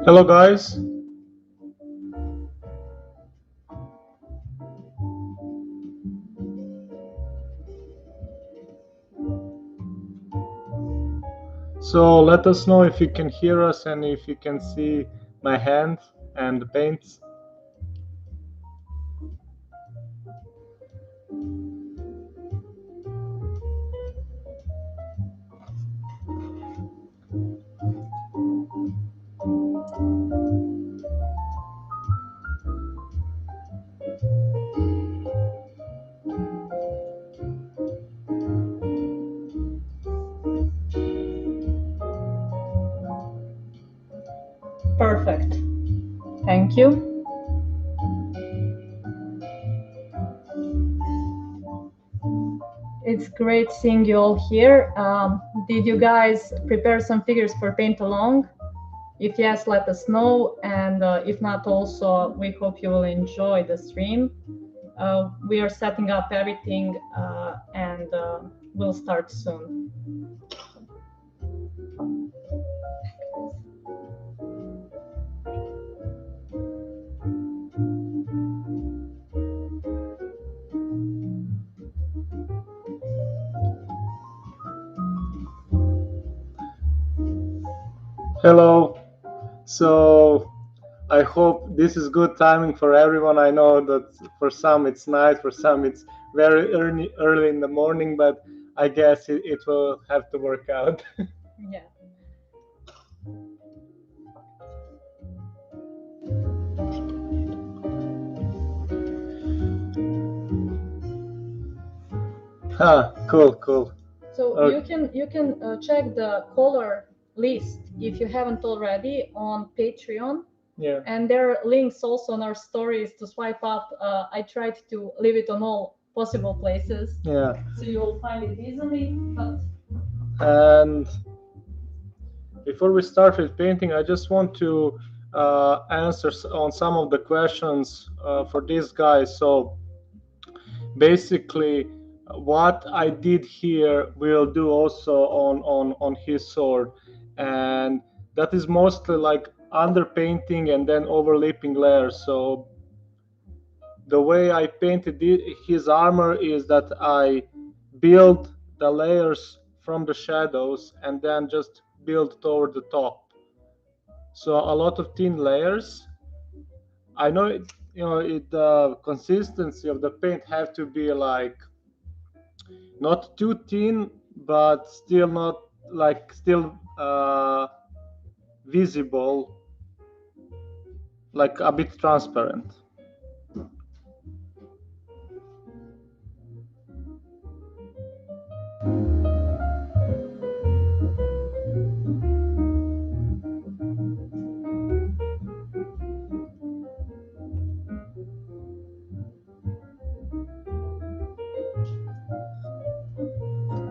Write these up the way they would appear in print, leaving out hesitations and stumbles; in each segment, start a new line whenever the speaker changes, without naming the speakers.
Hello guys. So let us know if you can hear us and if you can see my hand and the paints.
Perfect. Thank you. It's great seeing you all here. Did you guys prepare some figures for paint along? If yes, let us know. And if not, also, we hope you will enjoy the stream. We are setting up everything and we'll start soon.
Hello. So I hope this is good timing for everyone. I know that for some it's night, for some it's very early in the morning, but I guess it will have to work out.
Yeah.
Cool.
So
Okay.
you can check the color list if you haven't already on Patreon.
Yeah.
And there are links also on our stories to swipe up. I tried to leave it on all possible places.
Yeah.
So you will find it easily. But
And before we start with painting, I just want to answer on some of the questions for these guys. So basically, what I did here will do also on his sword, and that is mostly like underpainting and then overlapping layers. So the way I painted his armor is that I build the layers from the shadows and then just build toward the top. So a lot of thin layers. I know the consistency of the paint have to be like not too thin, but still not like still visible, like a bit transparent.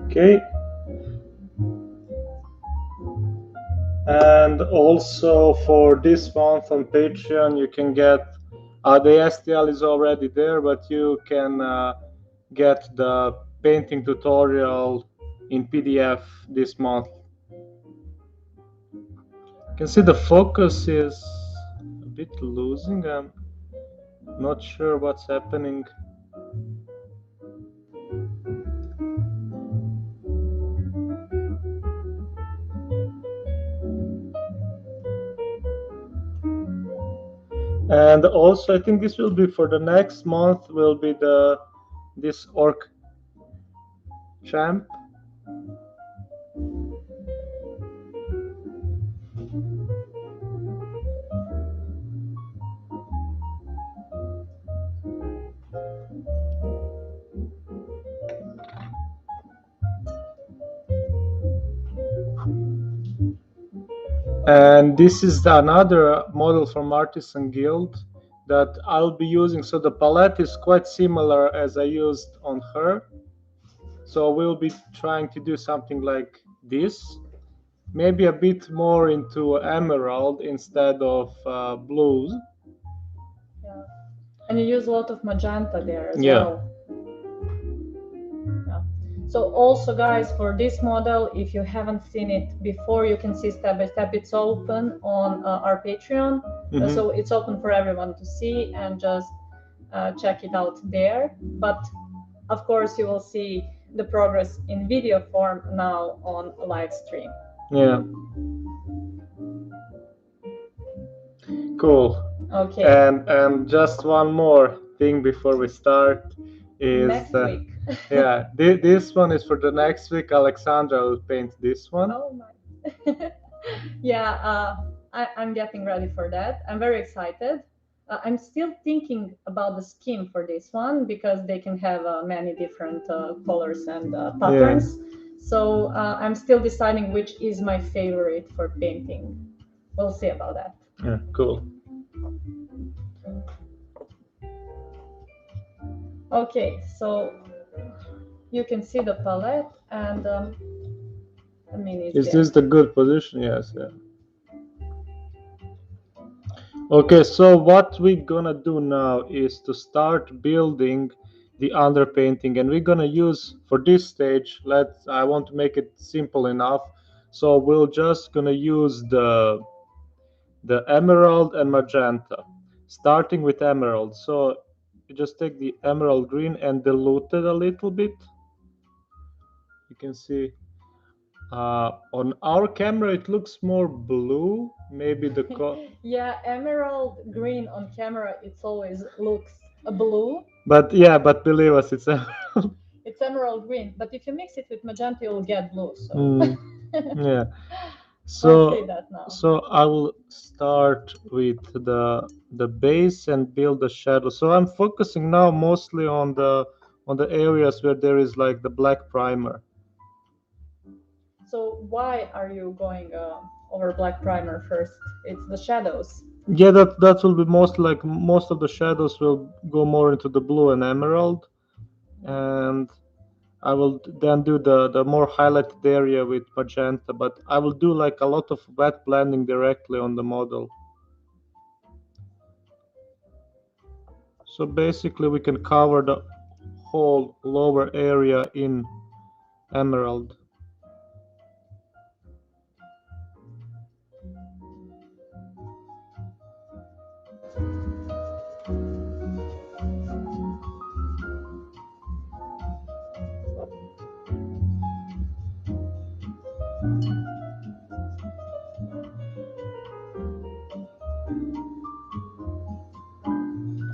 Okay. And also for this month on Patreon, you can get the STL is already there, but you can get the painting tutorial in PDF this month. You can see the focus is a bit losing. I'm not sure what's happening. And also, I think this will be for the next month. Will be this orc champ. And this is another model from Artisan Guild that I'll be using. So the palette is quite similar as I used on her. So we'll be trying to do something like this, maybe a bit more into emerald instead of blues.
yeah, and you use a lot of magenta there as well. Yeah. So also guys, for this model, if you haven't seen it before, you can see step by step. It's open on our Patreon. So it's open for everyone to see, and just check it out there. But of course, you will see the progress in video form now on a live stream.
Yeah. Cool.
Okay.
And just one more thing before we start is
Next week.
yeah, this one is for the next week. Aleksandra will paint this one.
Oh my. Yeah, I'm getting ready for that. I'm very excited. I'm still thinking about the scheme for this one because they can have many different colors and patterns. So I'm still deciding which is my favorite for painting. We'll see about that.
Yeah, cool.
Okay, so you can see the palette, and I mean,
is this the good position? Yes, yeah. Okay, so what we're gonna do now is to start building the underpainting, and we're gonna use for this stage, I want to make it simple enough, so we're just gonna use the emerald and magenta, starting with emerald. So you just take the emerald green and dilute it a little bit. You can see on our camera it looks more blue, maybe the
yeah, emerald green on camera, it's always looks blue.
But yeah, but believe us, it's emerald.
It's emerald green, but if you mix it with magenta, you'll get blue. So
yeah.
Let's say that now.
So I will start with the base and build the shadow. So I'm focusing now mostly on the areas where there is like the black primer.
So why are you going over black primer first? It's the shadows.
Yeah, that will be most of the shadows will go more into the blue and emerald, and I will then do the more highlighted area with magenta, but I will do like a lot of wet blending directly on the model. So basically we can cover the whole lower area in emerald.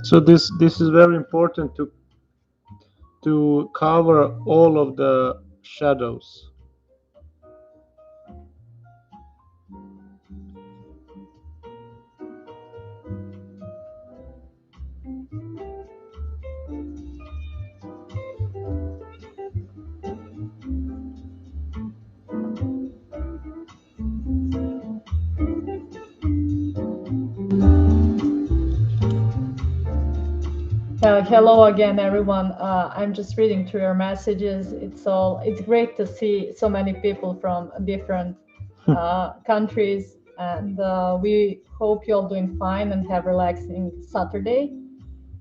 So this is very important to cover all of the shadows.
Hello again, everyone. I'm just reading through your messages. It's great to see so many people from different countries, and we hope you're all doing fine and have relaxing Saturday.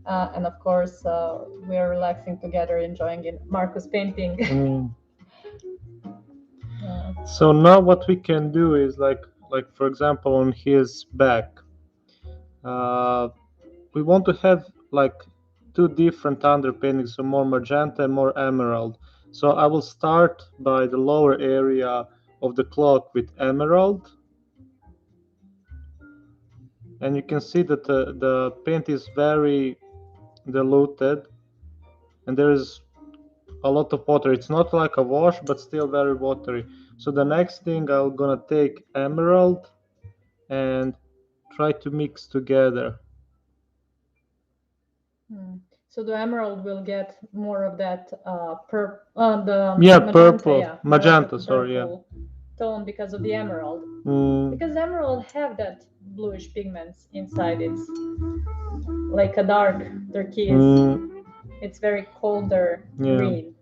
And of course, we're relaxing together, enjoying in Marco's painting.
So now what we can do is like for example on his back, we want to have like two different underpaintings, so more magenta and more emerald. So I will start by the lower area of the cloak with emerald, and you can see that the paint is very diluted and there is a lot of water. It's not like a wash, but still very watery. So the next thing I'm gonna take emerald and try to mix together.
So the emerald will get more of that magenta, sorry, tone because of the emerald. Because emerald have that bluish pigments inside. It's like a dark turquoise. It's very colder green.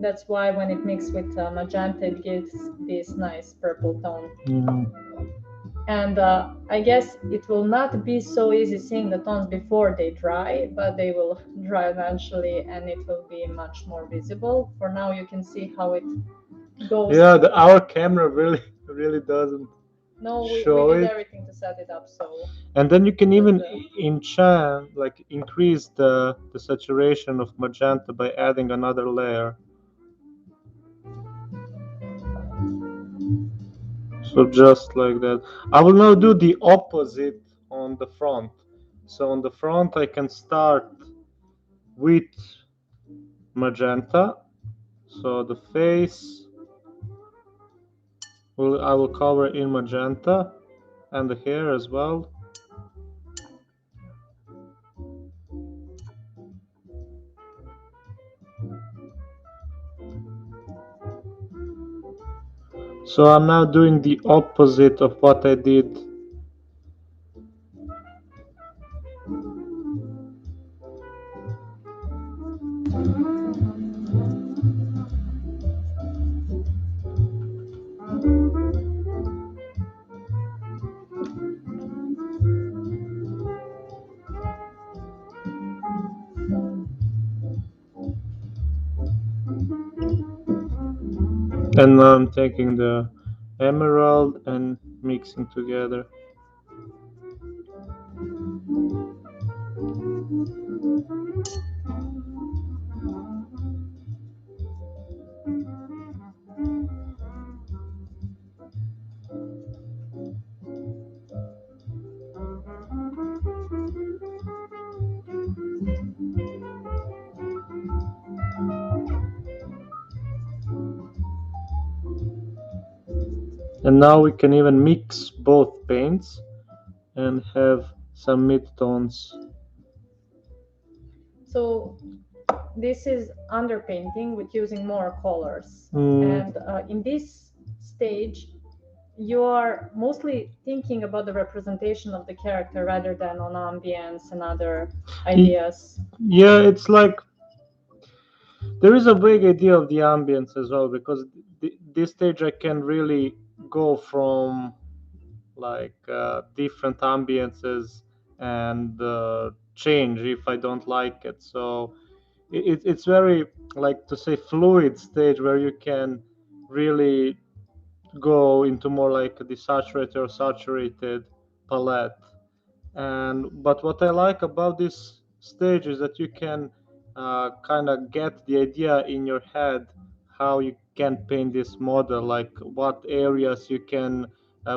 That's why when it mixes with magenta, it gives this nice purple tone. And I guess it will not be so easy seeing the tones before they dry, but they will dry eventually and it will be much more visible. For now, you can see how it goes.
Yeah, our camera really really doesn't
No, we
show
did
it.
everything to set it up so.
And then you can
But,
even enchant, like increase the saturation of magenta by adding another layer. So just like that. I will now do the opposite on the front. So on the front I can start with magenta. So the face I will cover in magenta, and the hair as well. So I'm now doing the opposite of what I did. And now I'm taking the emerald and mixing together. And now we can even mix both paints and have some mid-tones.
so this is underpainting with using more colors.
Mm.
And in this stage, you are mostly thinking about the representation of the character rather than on ambience and other ideas.
Yeah, it's like there is a big idea of the ambience as well, because this stage I can really go from like different ambiences and change if I don't like it. So it's very, like to say, fluid stage where you can really go into more like a desaturated or saturated palette. And but what I like about this stage is that you can kind of get the idea in your head how you can paint this model, like what areas you can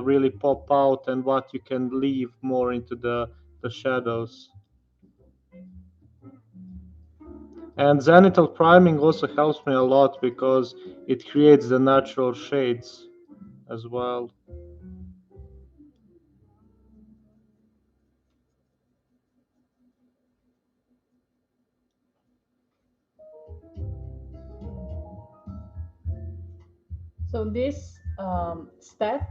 really pop out and what you can leave more into the shadows. And zenithal priming also helps me a lot because it creates the natural shades as well.
So this step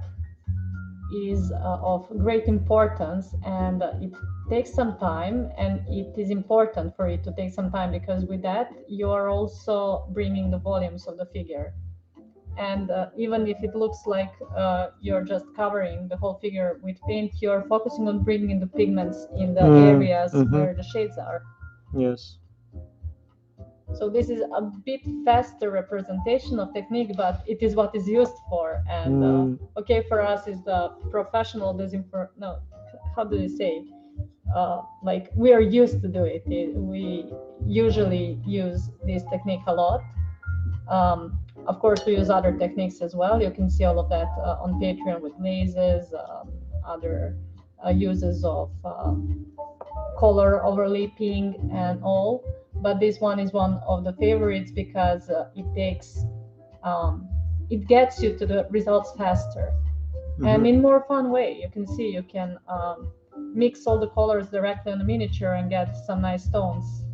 is of great importance, and it takes some time, and it is important for it to take some time because with that you are also bringing the volumes of the figure. And even if it looks like you're just covering the whole figure with paint, you're focusing on bringing in the pigments in the areas where the shades are.
Yes.
So this is a bit faster representation of technique, but it is what is used for. And okay, for us is the professional no, how do you say? Like we are used to do it. We usually use this technique a lot. Of course, we use other techniques as well. You can see all of that on Patreon with lasers, other uses of color overlapping and all. But this one is one of the favorites because it gets you to the results faster and in more fun way. You can see you can mix all the colors directly on the miniature and get some nice tones.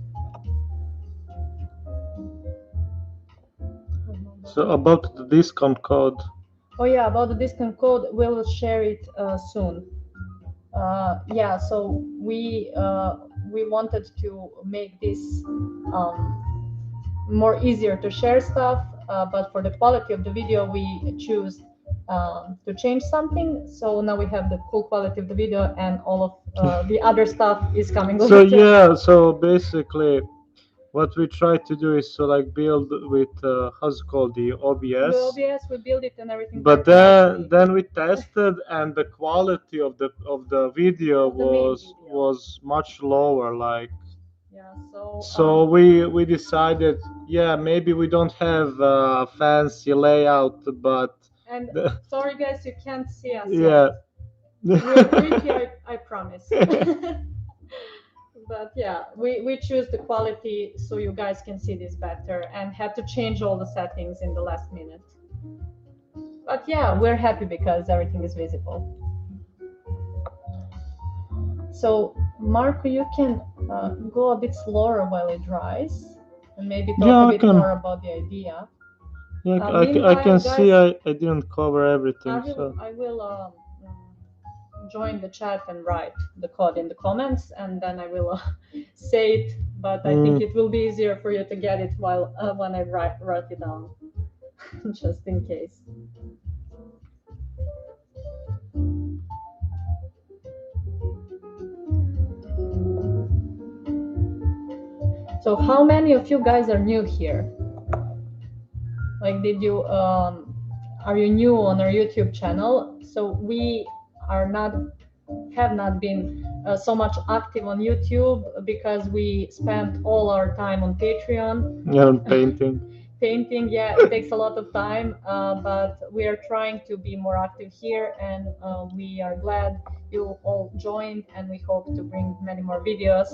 So about the discount code.
Oh yeah, about the discount code, we'll share it soon. Yeah, so we wanted to make this more easier to share stuff, but for the quality of the video, we choose to change something. So now we have the cool quality of the video, and all of the other stuff is coming
So
later.
yeah, so basically what we try to do is to like build with how's it called, the
The
OBS.
OBS, we build it and everything.
But
very nicely.
then we tested, and the quality of the video
Of the main video.
was much lower. Like,
Yeah, so
so we decided, yeah, maybe we don't have a fancy layout, but
and
the-
sorry guys, you can't see us
yeah.
yet. We're pretty, I promise. But yeah, we choose the quality so you guys can see this better, and had to change all the settings in the last minute. But yeah, we're happy because everything is visible. So Marco, you can go a bit slower while it dries, and maybe talk
Yeah,
a
I
bit
can.
more about the idea.
Yeah, I
Meanwhile,
can
guys,
see I didn't cover everything. So
I will join the chat and write the code in the comments, and then I will say it. But I think it will be easier for you to get it while when I write it down, just in case. So how many of you guys are new here? Like, did you are you new on our YouTube channel? So we are not have not been so much active on YouTube because we spent all our time on Patreon.
yeah, on painting.
Painting, yeah, it takes a lot of time, but we are trying to be more active here, and we are glad you all joined, and we hope to bring many more videos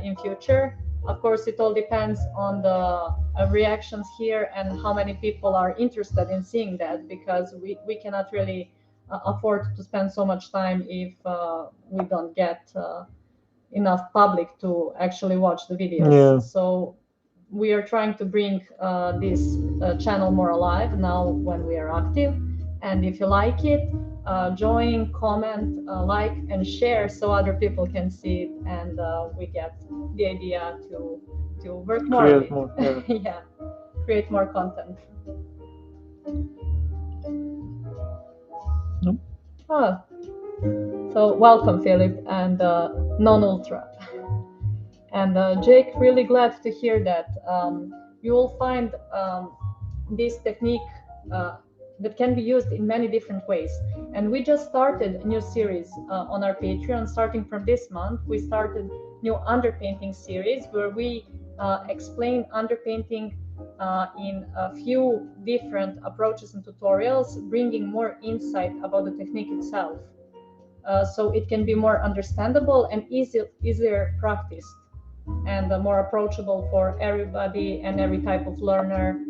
in future. Of course, it all depends on the reactions here and how many people are interested in seeing that, because we cannot really afford to spend so much time if we don't get enough public to actually watch the videos.
Yeah.
So we are trying to bring this channel more alive now when we are active. And if you like it, join, comment, like, and share so other people can see it, and we get the idea to work more.
Create more, yeah.
Yeah, create more content.
Nope.
Oh, so welcome, Philip, and non-ultra. And Jake, really glad to hear that. You will find this technique that can be used in many different ways. And we just started a new series on our Patreon. Starting from this month, we started new underpainting series where we explain underpainting in a few different approaches and tutorials, bringing more insight about the technique itself. So it can be more understandable and easier practiced, and more approachable for everybody and every type of learner.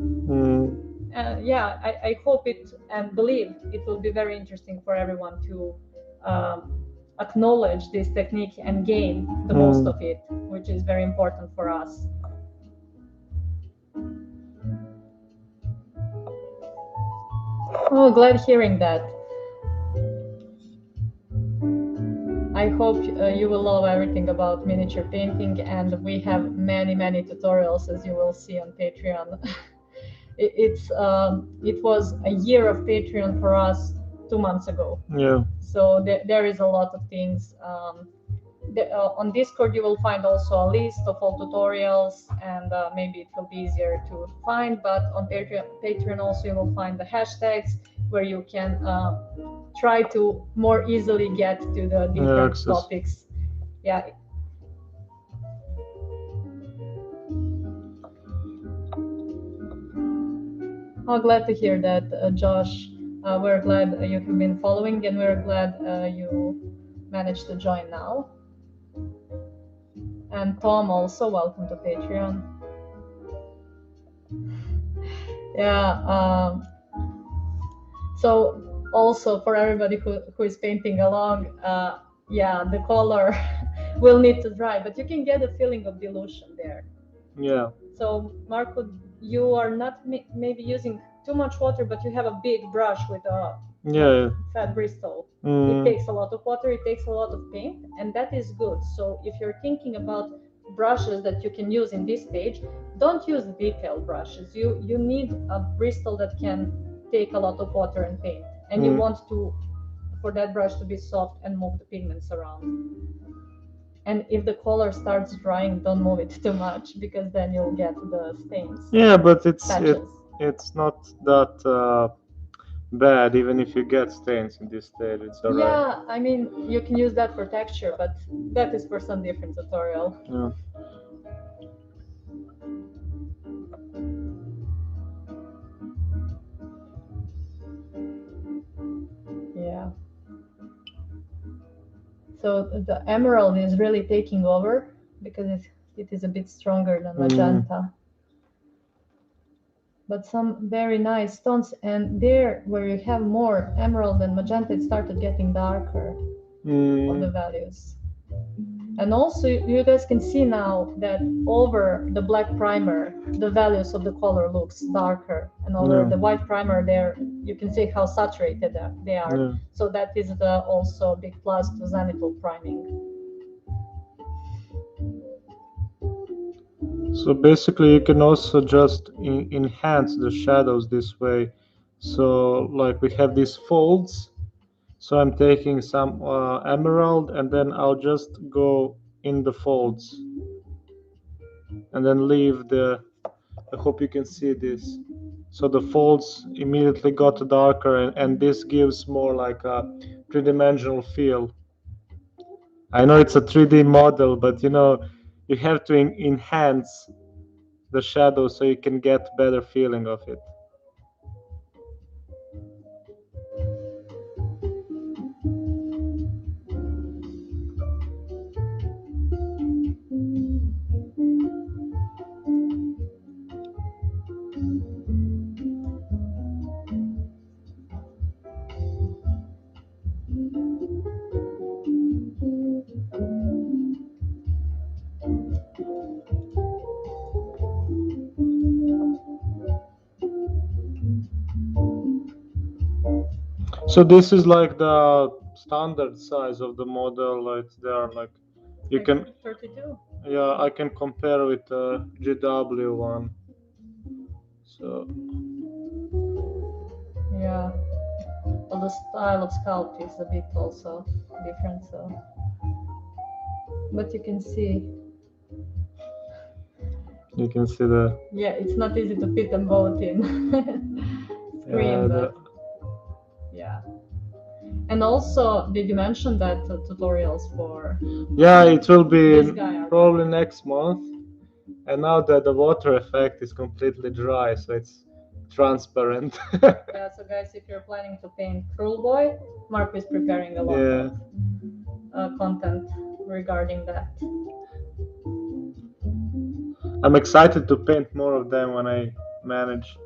Yeah, I hope it and believe it will be very interesting for everyone to acknowledge this technique and gain the most of it, which is very important for us. Oh, glad hearing that. I hope you will love everything about miniature painting, and we have many tutorials, as you will see on Patreon. It was a year of Patreon for us 2 months ago.
Yeah.
So there is a lot of things. On Discord you will find also a list of all tutorials, and maybe it will be easier to find. But on Patreon also you will find the hashtags where you can try to more easily get to the different topics. Yeah. Oh, glad to hear that, Josh. We're glad you have been following, and we're glad you managed to join now. And Tom also, welcome to Patreon. Yeah. So also for everybody who is painting along, yeah, the color will need to dry, but you can get a feeling of dilution there.
Yeah.
So Marco, you are not maybe using too much water, but you have a big brush with a fat bristle. It takes a lot of water, it takes a lot of paint, and that is good. So if you're thinking about brushes that you can use in this stage, don't use detail brushes. You need a bristle that can take a lot of water and paint. and you want for that brush to be soft and move the pigments around. And if the color starts drying, don't move it too much, because then you'll get the stains.
Yeah, but
patches.
it's not that bad. Even if you get stains in this stage, it's alright.
Yeah, I mean, you can use that for texture, but that is for some different tutorial.
Yeah.
Yeah. So the emerald is really taking over because it is a bit stronger than magenta. But some very nice tones, and there where you have more emerald than magenta, it started getting darker on the values. And also you guys can see now that over the black primer, the values of the color looks darker, and over the white primer there, you can see how saturated they are.
Yeah.
So that is also a big plus to zenithal priming.
So basically you can also just enhance the shadows this way. So like we have these folds, so I'm taking some emerald and then I'll just go in the folds and then leave I hope you can see this. So the folds immediately got darker, and this gives more like a three-dimensional feel. I know it's a 3D model, but you have to enhance the shadow so you can get better feeling of it. So this is like the standard size of the model. Like they are like you can
32.
Yeah, I can compare with the GW one. So
yeah, well, the style of sculpt is a bit also different. So, but you can see
the
it's not easy to fit them both in screen, but yeah. And also, did you mention that tutorials for?
Yeah, it will be probably next month. And now that the water effect is completely dry, so it's transparent.
Yeah, so guys, if you're planning to paint Cruel Boy, Mark is preparing a lot of content regarding that.
I'm excited to paint more of them when I manage.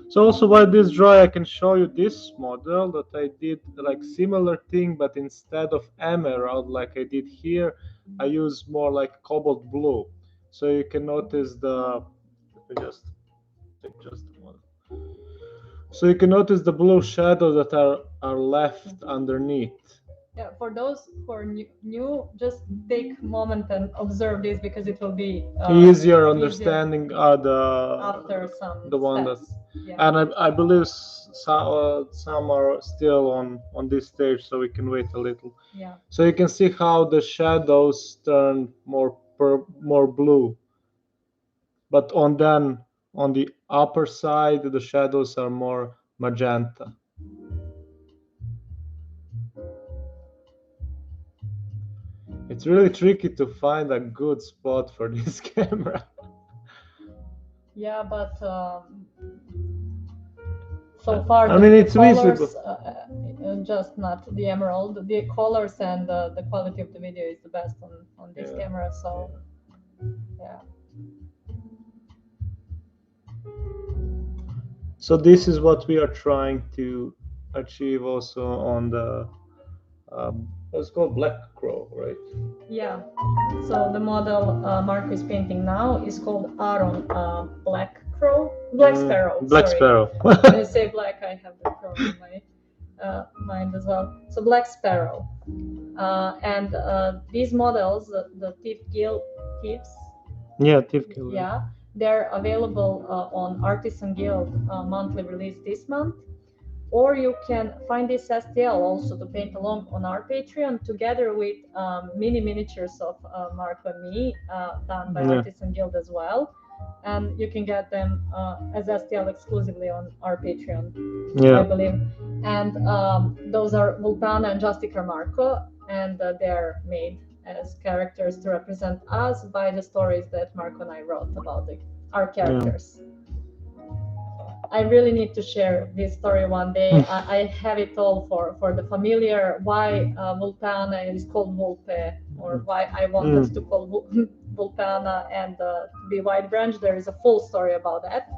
So also while this dry, I can show you this model that I did like similar thing, but instead of emerald like I did here, I use more like cobalt blue. So you can notice let me just take just a moment. So you can notice the blue shadows that are left underneath.
Yeah, for those who are new, just take a moment and observe this, because it will be
easier understanding
after some
the one
steps.
And I believe some are still on this stage, so we can wait a little.
Yeah.
So you can see how the shadows turn more blue, but on the upper side the shadows are more magenta. It's really tricky to find a good spot for this camera.
Yeah, but so far
it's
colors,
visible.
just not the emerald. The colors and the quality of the video is the best on this camera. So yeah.
So this is what we are trying to achieve also on the it's called Black Crow, right?
Yeah. So the model Mark is painting now is called Aaron Blacksparrow.
Blacksparrow.
When I say black, I have the crow in my mind as well. So Blacksparrow, and these models, the Thieves.
Yeah, Thief Guild.
Yeah, they're available on Artisan Guild monthly release this month. or you can find this STL also to paint along on our Patreon, together with mini miniatures of Marco and me, done by Artisan Guild as well. And you can get them as STL exclusively on our Patreon, I believe. And those are Vulpana and Justica Marco, and they're made as characters to represent us by the stories that Marco and I wrote about our characters. I really need to share this story one day. I have it all for the familiar, why Vulpana is called Vulpe, or why I wanted to call Vulpana and be White Branch. There is a full story about that.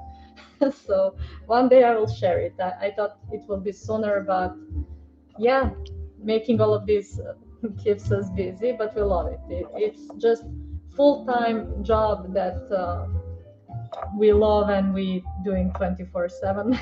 So one day I will share it. I thought it will be sooner, but yeah, making all of this keeps us busy, but we love it. It's just full-time job that we love, and we doing 24/7.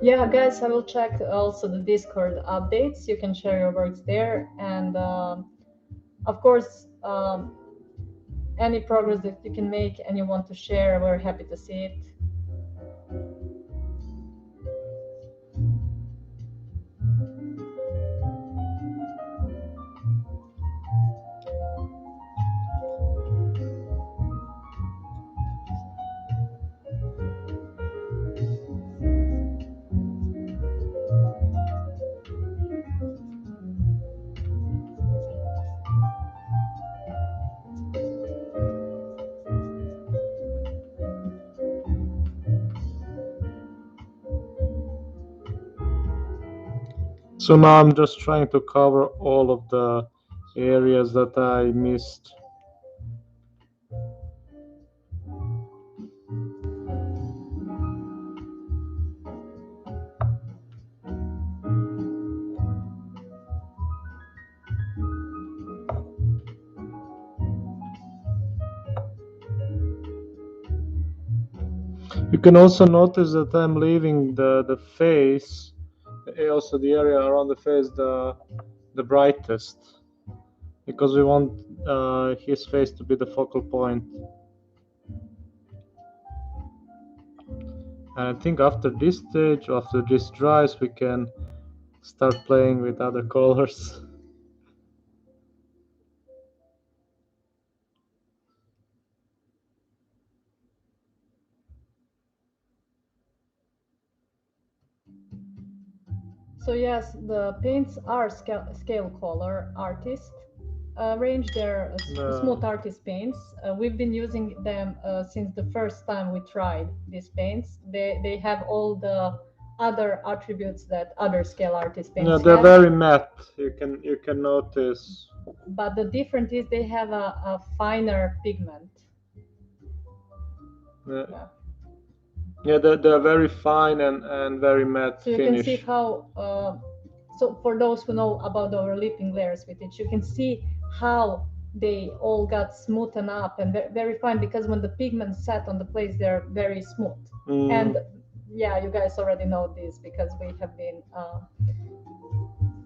Yeah, guys, I will check also the Discord updates. You can share your works there, and of course, any progress that you can make and you want to share, we're happy to see it.
So now I'm just trying to cover all of the areas that I missed. You can also notice that I'm leaving the face, also the area around the face, the brightest, because we want his face to be the focal point. And I think after this stage, after this dries, we can start playing with other colors.
So yes, the paints are scale color artist range. They're smooth artist paints. We've been using them since the first time we tried these paints. They have all the other attributes that other scale artist paints have.
They're very matte. You can notice.
But the difference is they have a finer pigment.
Yeah, they're very fine and very matte
so you
finish.
can see how so for those who know about the overlapping layers with it, you can see how they all got smoothened up and very fine, because when the pigments set on the place, they're very smooth. And yeah, you guys already know this because we have been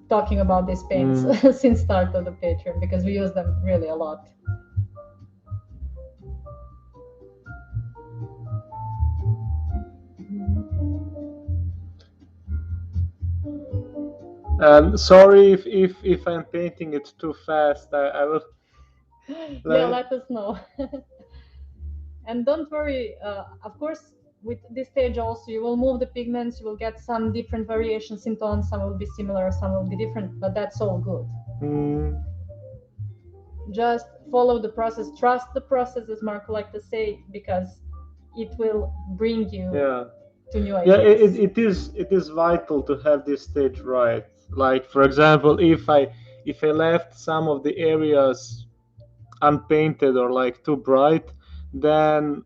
talking about these paints since start of the Patreon, because we use them really a lot.
Sorry if I'm painting it too fast. I will.
Yeah, let us know. And don't worry. Of course, with this stage also, you will move the pigments. You will get some different variations in tones. Some will be similar, some will be different. But that's all good. Just follow the process. Trust the process, as Marco likes to say, because it will bring you to new ideas.
Yeah, it is vital to have this stage right. Like, for example, if I left some of the areas unpainted or like too bright, then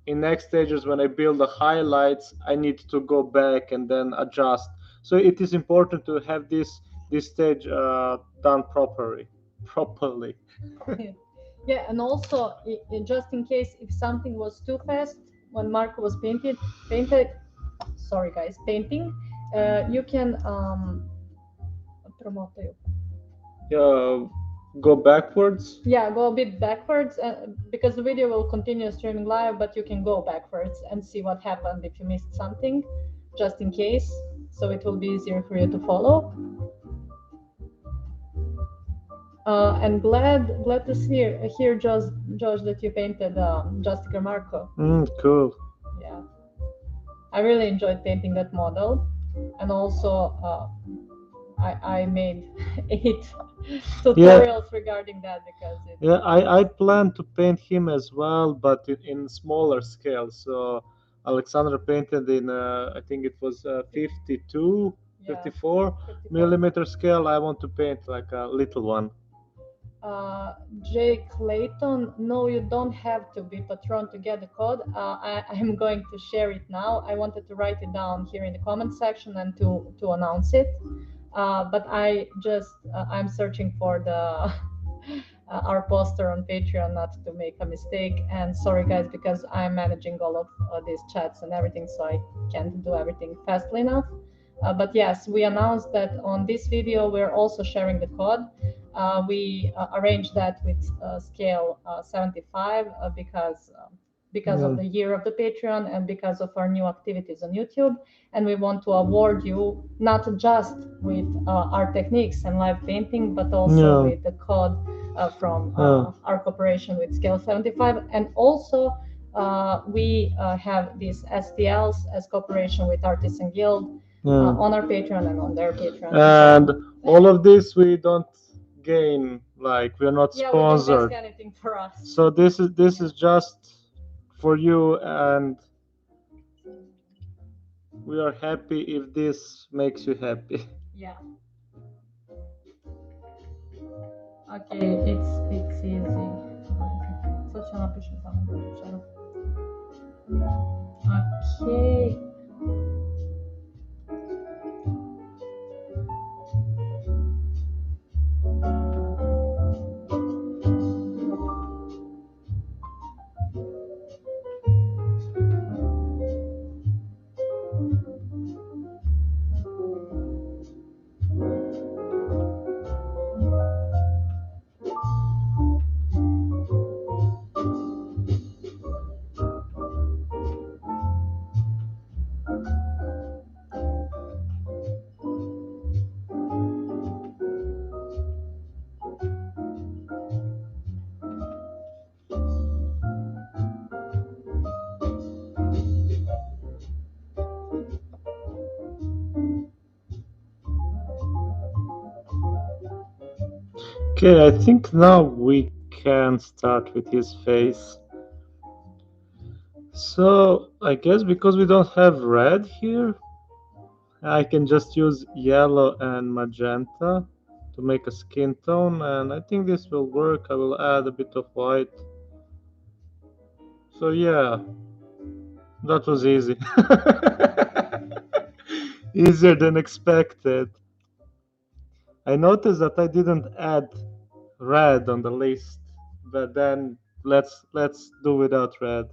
in next stages when I build the highlights, I need to go back and then adjust. So it is important to have this stage done properly.
Yeah, and also just in case if something was too fast when Marco was painting, sorry guys, painting, You can promote.
Go backwards.
Yeah, go a bit backwards because the video will continue streaming live, but you can go backwards and see what happened if you missed something, just in case. So it will be easier for you to follow. And glad to hear Josh that you painted Aleksandra Marko.
Cool.
Yeah, I really enjoyed painting that model, and also I made 8 tutorials regarding that because
I plan to paint him as well, but in smaller scale. So Aleksandra painted in I think it was 52, 54 millimeter scale. I want to paint like a little one.
Jake Clayton, no, you don't have to be patron to get the code. I'm going to share it now. I wanted to write it down here in the comment section and to announce it. But I'm searching for the our poster on Patreon, not to make a mistake. And sorry guys, because I'm managing all of these chats and everything, so I can't do everything fastly enough. But yes, we announced that on this video we're also sharing the code. We arranged that with scale 75 because of the year of the Patreon and because of our new activities on YouTube. And we want to award you not just with our techniques and live painting, but also with the code from our cooperation with Scale 75. And also we have these STLs as cooperation with Artisan Guild on our Patreon and on their Patreon.
And all of this we don't gain, like we're not sponsored.
We don't ask anything for us.
So this is just for you, and we are happy if this makes you happy.
Yeah. Okay, it's easy. Co ću napišem tamo? Okay.
Okay, I think now we can start with his face. So I guess because we don't have red here, I can just use yellow and magenta to make a skin tone, and I think this will work. I will add a bit of white. So yeah, that was easy. Easier than expected. I noticed that I didn't add red on the list, but then let's do without red.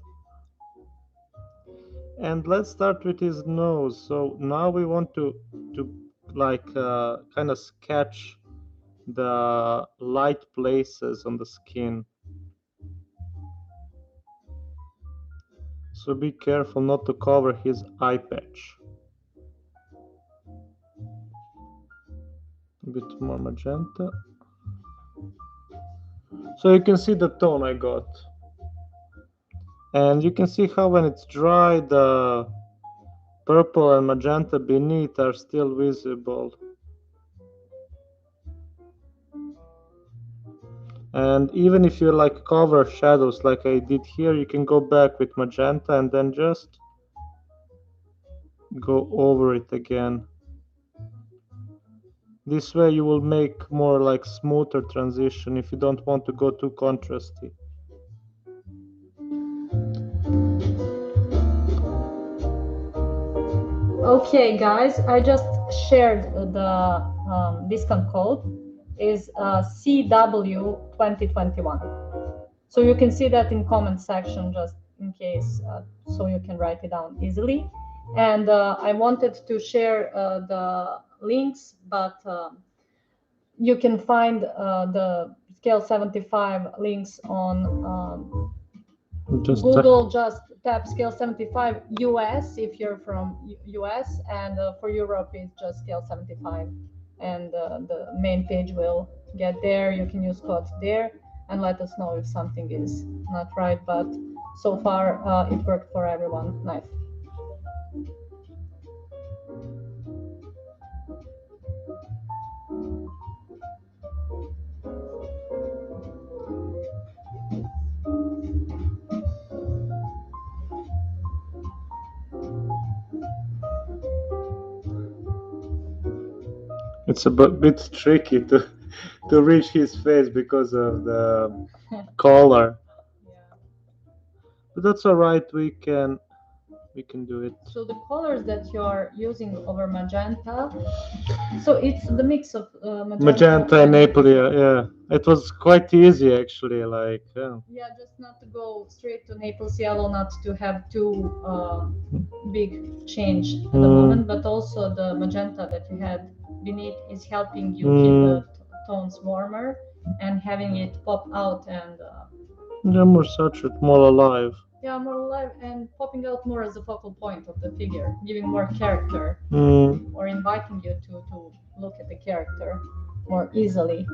And let's start with his nose. So now we want to like kind of sketch the light places on the skin. So be careful not to cover his eye patch. A bit more magenta. So you can see the tone I got. And you can see how when it's dry, the purple and magenta beneath are still visible. And even if you like cover shadows like I did here, you can go back with magenta and then just go over it again. This way you will make more like smoother transition if you don't want to go too contrasty.
Okay, guys, I just shared the discount code is CW 2021. So you can see that in comment section just in case, so you can write it down easily. And I wanted to share the links, but you can find the scale 75 links on
Just
Google. Just tap scale 75 US if you're from US, and for Europe it's just scale 75, and the main page will get there. You can use code there and let us know if something is not right, but so far it worked for everyone. Nice.
it's a bit tricky to reach his face because of the collar,
Yeah.
but that's all right. We can do it.
So the colors that you're using over magenta, so it's the mix of
Magenta and Naples, yeah. It was quite easy actually. Like, yeah.
Yeah, just not to go straight to Naples yellow, not to have too big change at the moment, but also the magenta that you had beneath is helping you keep the tones warmer and having it pop out and
Yeah, more saturated, more alive.
yeah, more alive and popping out more as a focal point of the figure, giving more character or inviting you to look at the character more easily.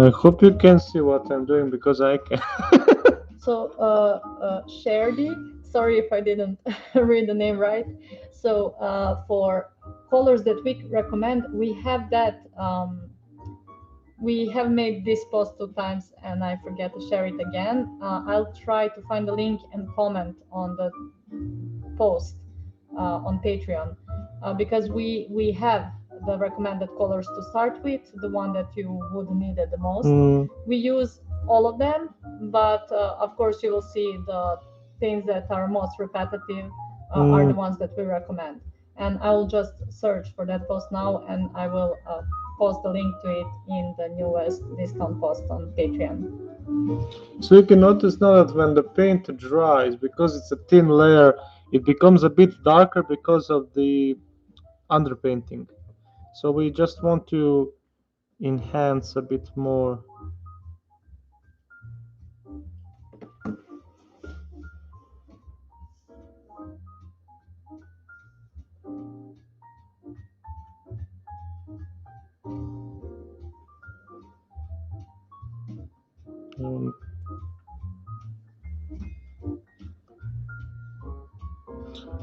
I hope you can see what I'm doing because I can.
So, Sherdy, sorry if I didn't read the name right. So, for colors that we recommend, we have that. We have made this post 2 times and I forget to share it again. I'll try to find the link and comment on the post on Patreon because we have the recommended colors to start with, the one that you would need it the most. We use all of them, but of course you will see the things that are most repetitive are the ones that we recommend. And I will just search for that post now, and I will post the link to it in the newest discount post on Patreon.
So you can notice now that when the paint dries, because it's a thin layer, it becomes a bit darker because of the underpainting. So we just want to enhance a bit more. Um,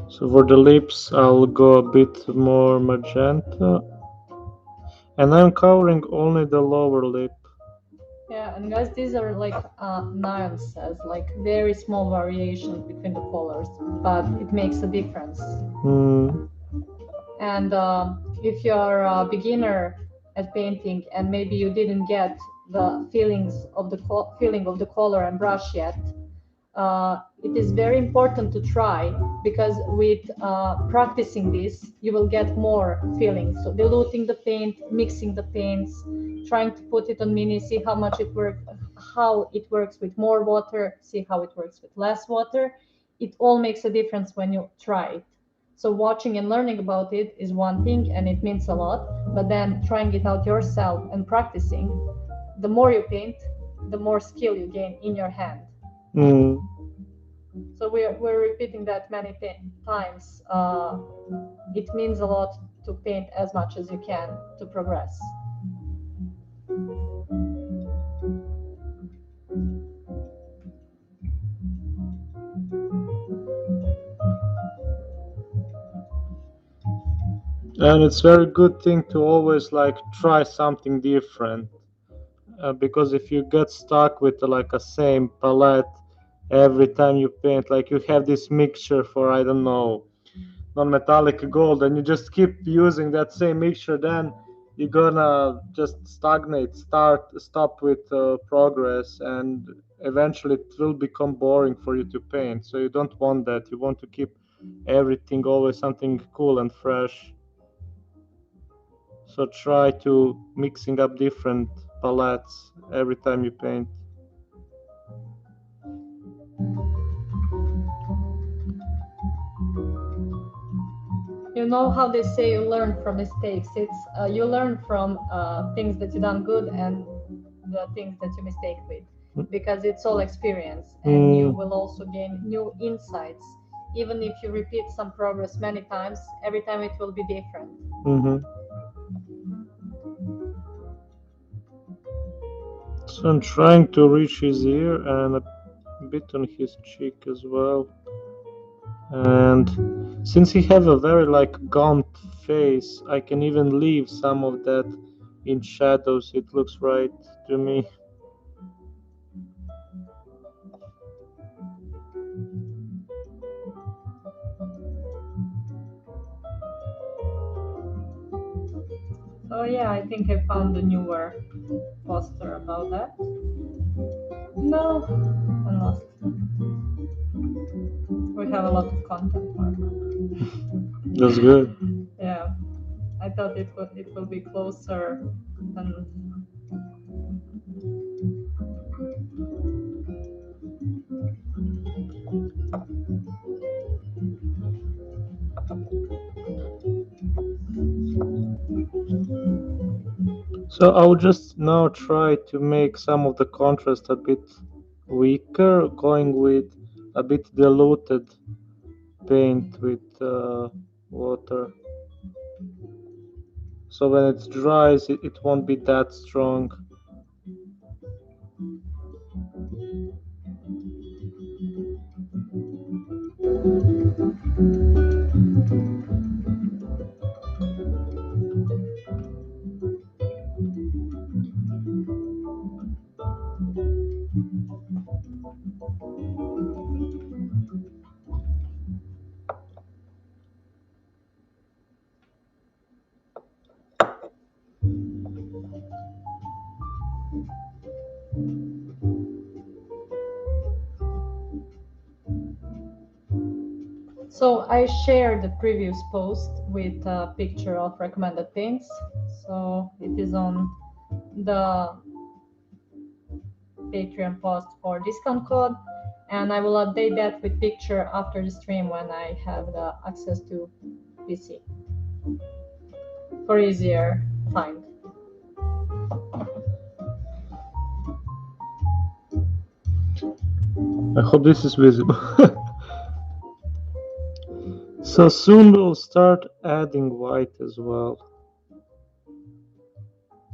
so for the lips, I'll go a bit more magenta, and I'm covering only the lower lip.
Yeah, and guys, these are like nuances, like very small variations between the colors, but it makes a difference. And if you're a beginner at painting and maybe you didn't get the feelings of the feeling of the color and brush yet, it is very important to try because with practicing this, you will get more feelings. So diluting the paint, mixing the paints, trying to put it on mini, see how much it works, how it works with more water, see how it works with less water. It all makes a difference when you try it. So watching and learning about it is one thing and it means a lot, but then trying it out yourself and practicing, the more you paint, the more skill you gain in your hand. So we're repeating that many times. It means a lot to paint as much as you can to progress.
And it's very good thing to always like try something different, because if you get stuck with like a same palette every time you paint, like you have this mixture for, I don't know, non-metallic gold, and you just keep using that same mixture, then you're gonna just stagnate, stop with progress, and eventually it will become boring for you to paint. So you don't want that. You want to keep everything always something cool and fresh. So try to mixing up different palettes every time you paint.
You know how they say you learn from mistakes. It's you learn from things that you done good and the things that you mistake with, because it's all experience, and you will also gain new insights. Even if you repeat some progress many times, every time it will be different.
Mm-hmm. So I'm trying to reach his ear and a bit on his cheek as well. And since he have a very like gaunt face, I can even leave some of that in shadows. It looks right to me.
So yeah, I think I found a newer poster about that. No, I'm lost. We have a lot of content, Marco.
That's good.
Yeah, I thought it will be closer than.
So I'll just now try to make some of the contrast a bit weaker, going with a bit diluted paint with water. So when it dries, it won't be that strong.
So I shared the previous post with a picture of recommended paints. So it is on the Patreon post for discount code, and I will update that with picture after the stream when I have the access to PC for easier find.
I hope this is visible. So soon we'll start adding white as well.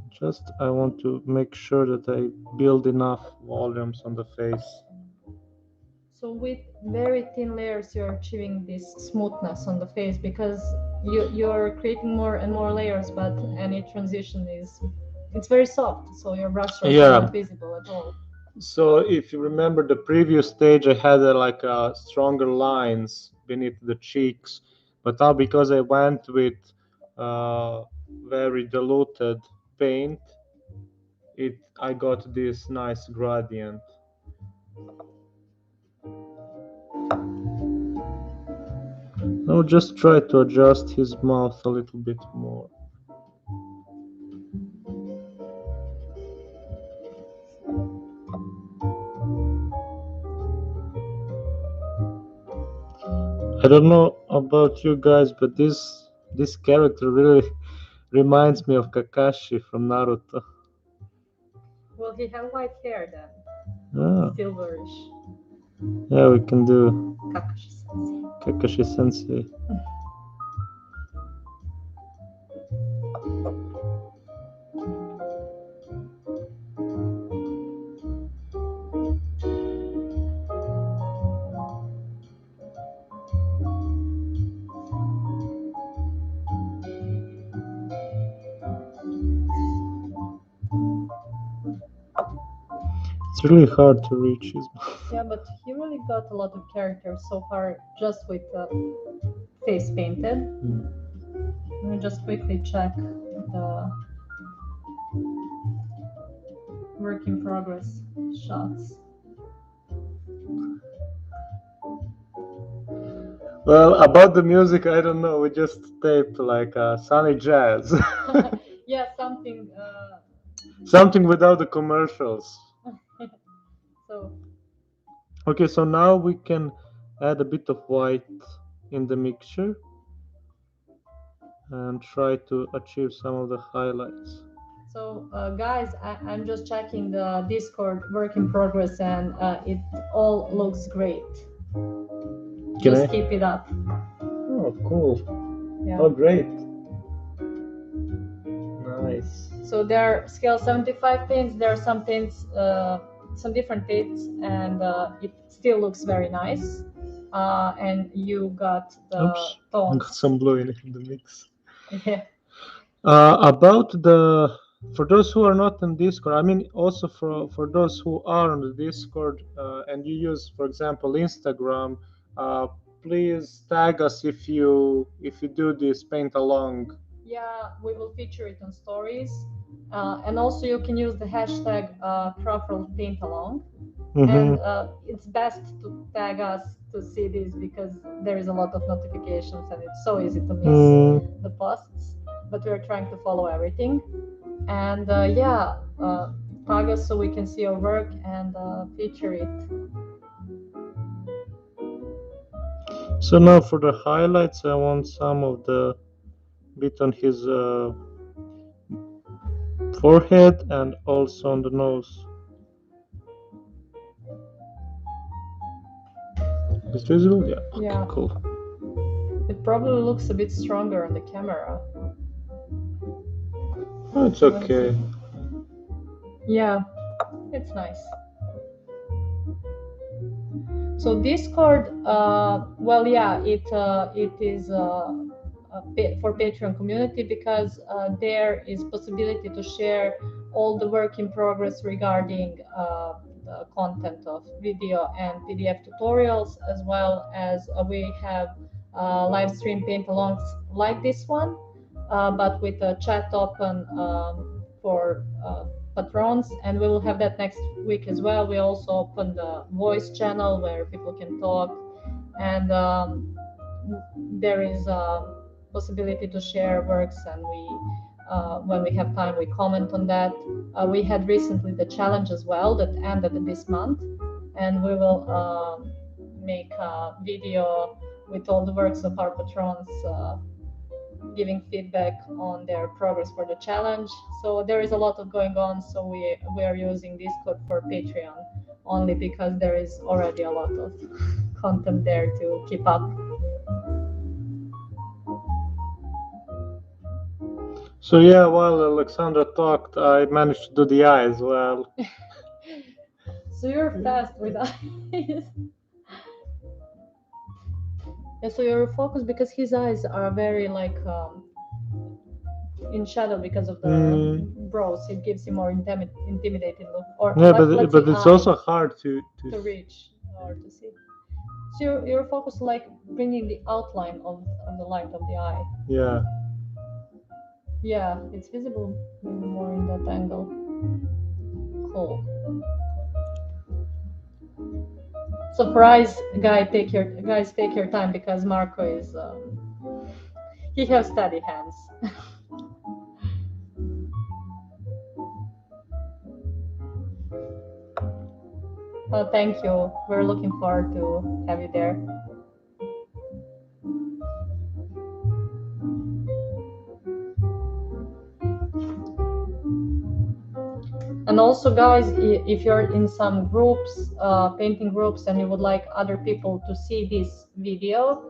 Just I want to make sure that I build enough volumes on the face.
So with very thin layers, you're achieving this smoothness on the face because you're creating more and more layers, but any transition it's very soft, so your brush strokes are not visible at all.
So if you remember the previous stage, I had like stronger lines beneath the cheeks, but now because I went with very diluted paint, I got this nice gradient. I'll just try to adjust his mouth a little bit more. I don't know about you guys, but this character really reminds me of Kakashi from Naruto.
Well, he had white hair then,
Ah,
silverish.
yeah, we can do
Kakashi-sensei.
Kakashi Sensei. It's really hard to reach his mouth.
Yeah, but he really got a lot of characters so far just with the face painted. Let me just quickly check the work in progress shots.
Well, about the music, I don't know. We just taped like sunny jazz.
something.
Something without the commercials.
So
Okay, so now we can add a bit of white in the mixture and try to achieve some of the highlights.
So, guys, I'm just checking the Discord work in progress, and it all looks great.
Can
Just
I?
keep it up.
Oh, cool.
Yeah.
Oh, great. Nice.
So there are scale 75 pins. There are some pins, some different pins, and it still looks very nice. And you got the
Oops, I got
tones.
some blue in the mix.
Yeah.
About the, for those who are not in Discord, I mean also for those who are on the Discord and you use, for example, Instagram, please tag us if you do this paint along.
Yeah, we will feature it on stories, and also you can use the hashtag Craftworld Paint Along. And it's best to tag us to see this because there is a lot of notifications and it's so easy to miss the posts. But we're trying to follow everything, and tag us so we can see your work and feature it.
So now for the highlights, I want some of the bit on his forehead and also on the nose. Is it visible? Yeah. Okay,
Yeah.
cool.
It probably looks a bit stronger on the camera.
Oh, it's okay.
Yeah, it's nice. So Discord, it is for Patreon community because there is possibility to share all the work in progress regarding the content of video and PDF tutorials, as well as we have live stream paint alongs like this one, but with a chat open for patrons, and we will have that next week as well. We also opened a voice channel where people can talk, and there is a possibility to share works, and we when we have time we comment on that. We had recently the challenge as well that ended this month, and we will make a video with all the works of our patrons giving feedback on their progress for the challenge. So there is a lot of going on. So we are using Discord for Patreon only because there is already a lot of content there to keep up.
So yeah, while Aleksandra talked, I managed to do the eye as well.
So you're fast with eyes. Yeah, so you're focused because his eyes are very like in shadow because of the brows. It gives him more intimidating look. Or
Yeah,
let's
but
say
it's
eye
also hard to
reach or to see. So you're focused like bringing the outline of the light of the eye.
Yeah.
Yeah, it's visible maybe more in that angle. Cool. Surprise, guys! Take your time because Marco is he has steady hands. Well, thank you. We're looking forward to have you there. And also, guys, if you're in some groups, painting groups, and you would like other people to see this video,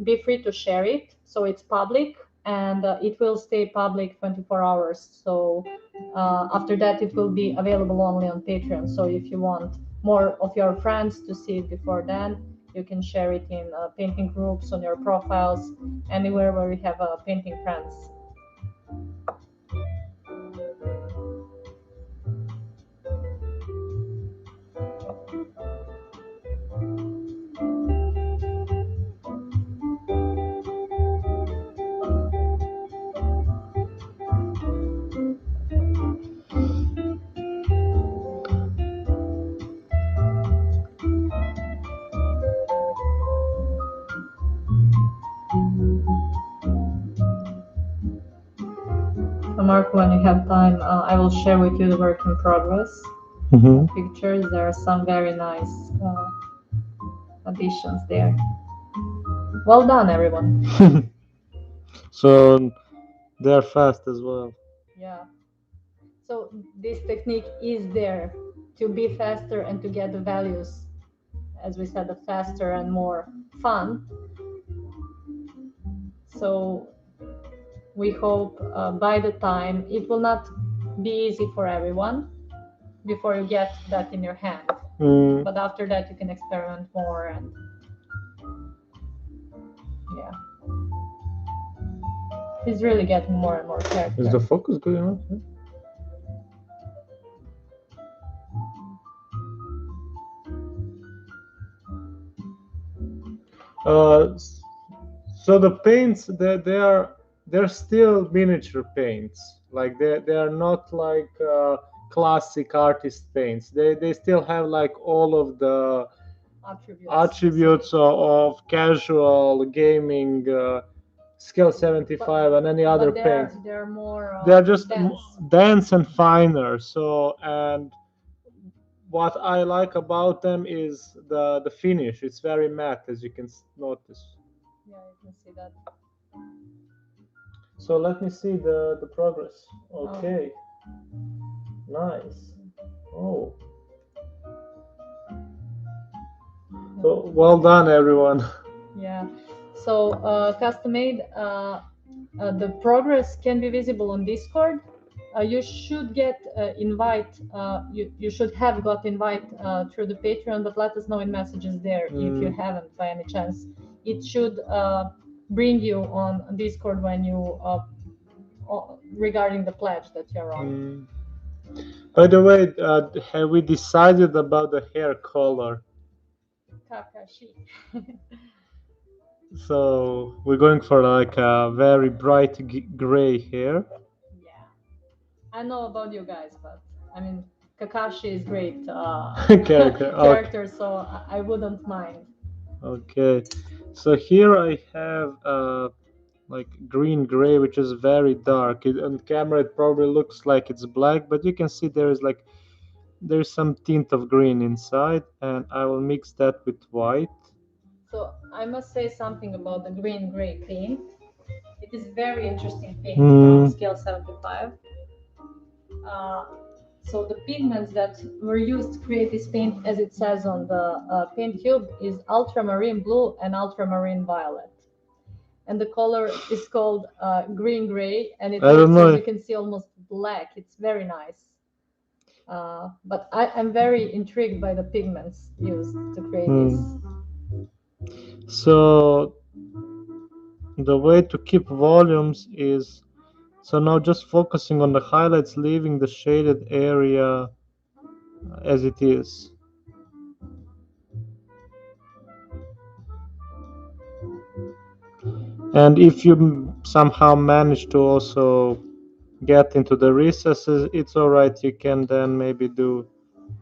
be free to share it. So it's public, and it will stay public 24 hours. So after that, it will be available only on Patreon. So if you want more of your friends to see it before then, you can share it in painting groups, on your profiles, anywhere where we have painting friends. Marco, when you have time, I will share with you the work in progress
Hmm.
pictures. There are some very nice additions there. Well done, everyone.
So they're fast as well.
Yeah. So this technique is there to be faster and to get the values, as we said, the faster and more fun. So we hope by the time it will not be easy for everyone before you get that in your hand. But after that, you can experiment more and yeah, he's really getting more and more character.
Is the focus going on? So the paints they're still miniature paints. Like they are not like classic artist paints. They still have like all of the attributes of casual gaming, scale 75 and any other
but
paints.
they're more
They're just
dense.
dense and finer. So and what I like about them is the finish. It's very matte, as you can notice.
Yeah, you can see that.
So let me see the progress. Okay, nice. Oh, so well done, everyone.
Yeah. So custom made. The progress can be visible on Discord. You should get invite. You should have got invite through the Patreon, but let us know in messages there if you haven't by any chance. It should bring you on Discord when you regarding the pledge that you're on.
By the way, have we decided about the hair color?
Kakashi.
So we're going for like a very bright gray hair.
Yeah, I know about you guys, but I mean, Kakashi is great
Character.
character, so I wouldn't mind.
Okay, so here I have like green gray, which is very dark. On camera it probably looks like it's black, but you can see there's some tint of green inside, and I will mix that with white.
So I must say something about the green gray paint. It is very interesting paint from scale 75. Uh, so the pigments that were used to create this paint, as it says on the paint tube, is ultramarine blue and ultramarine violet. And the color is called green gray, and it looks, as you can see, almost black. It's very nice. But I'm very intrigued by the pigments used to create this.
So the way to keep volumes is, so now just focusing on the highlights, leaving the shaded area as it is. And if you somehow manage to also get into the recesses, it's alright, you can then maybe do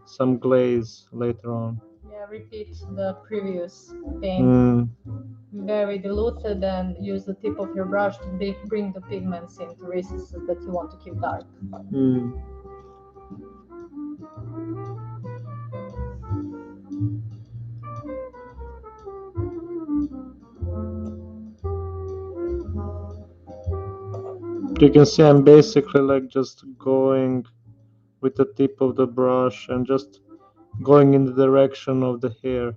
some glaze later on.
Yeah, repeat the previous paint. Very diluted, and use the tip of your brush to bring the pigments into recesses that you want to keep dark.
You can see I'm basically like just going with the tip of the brush and just going in the direction of the hair.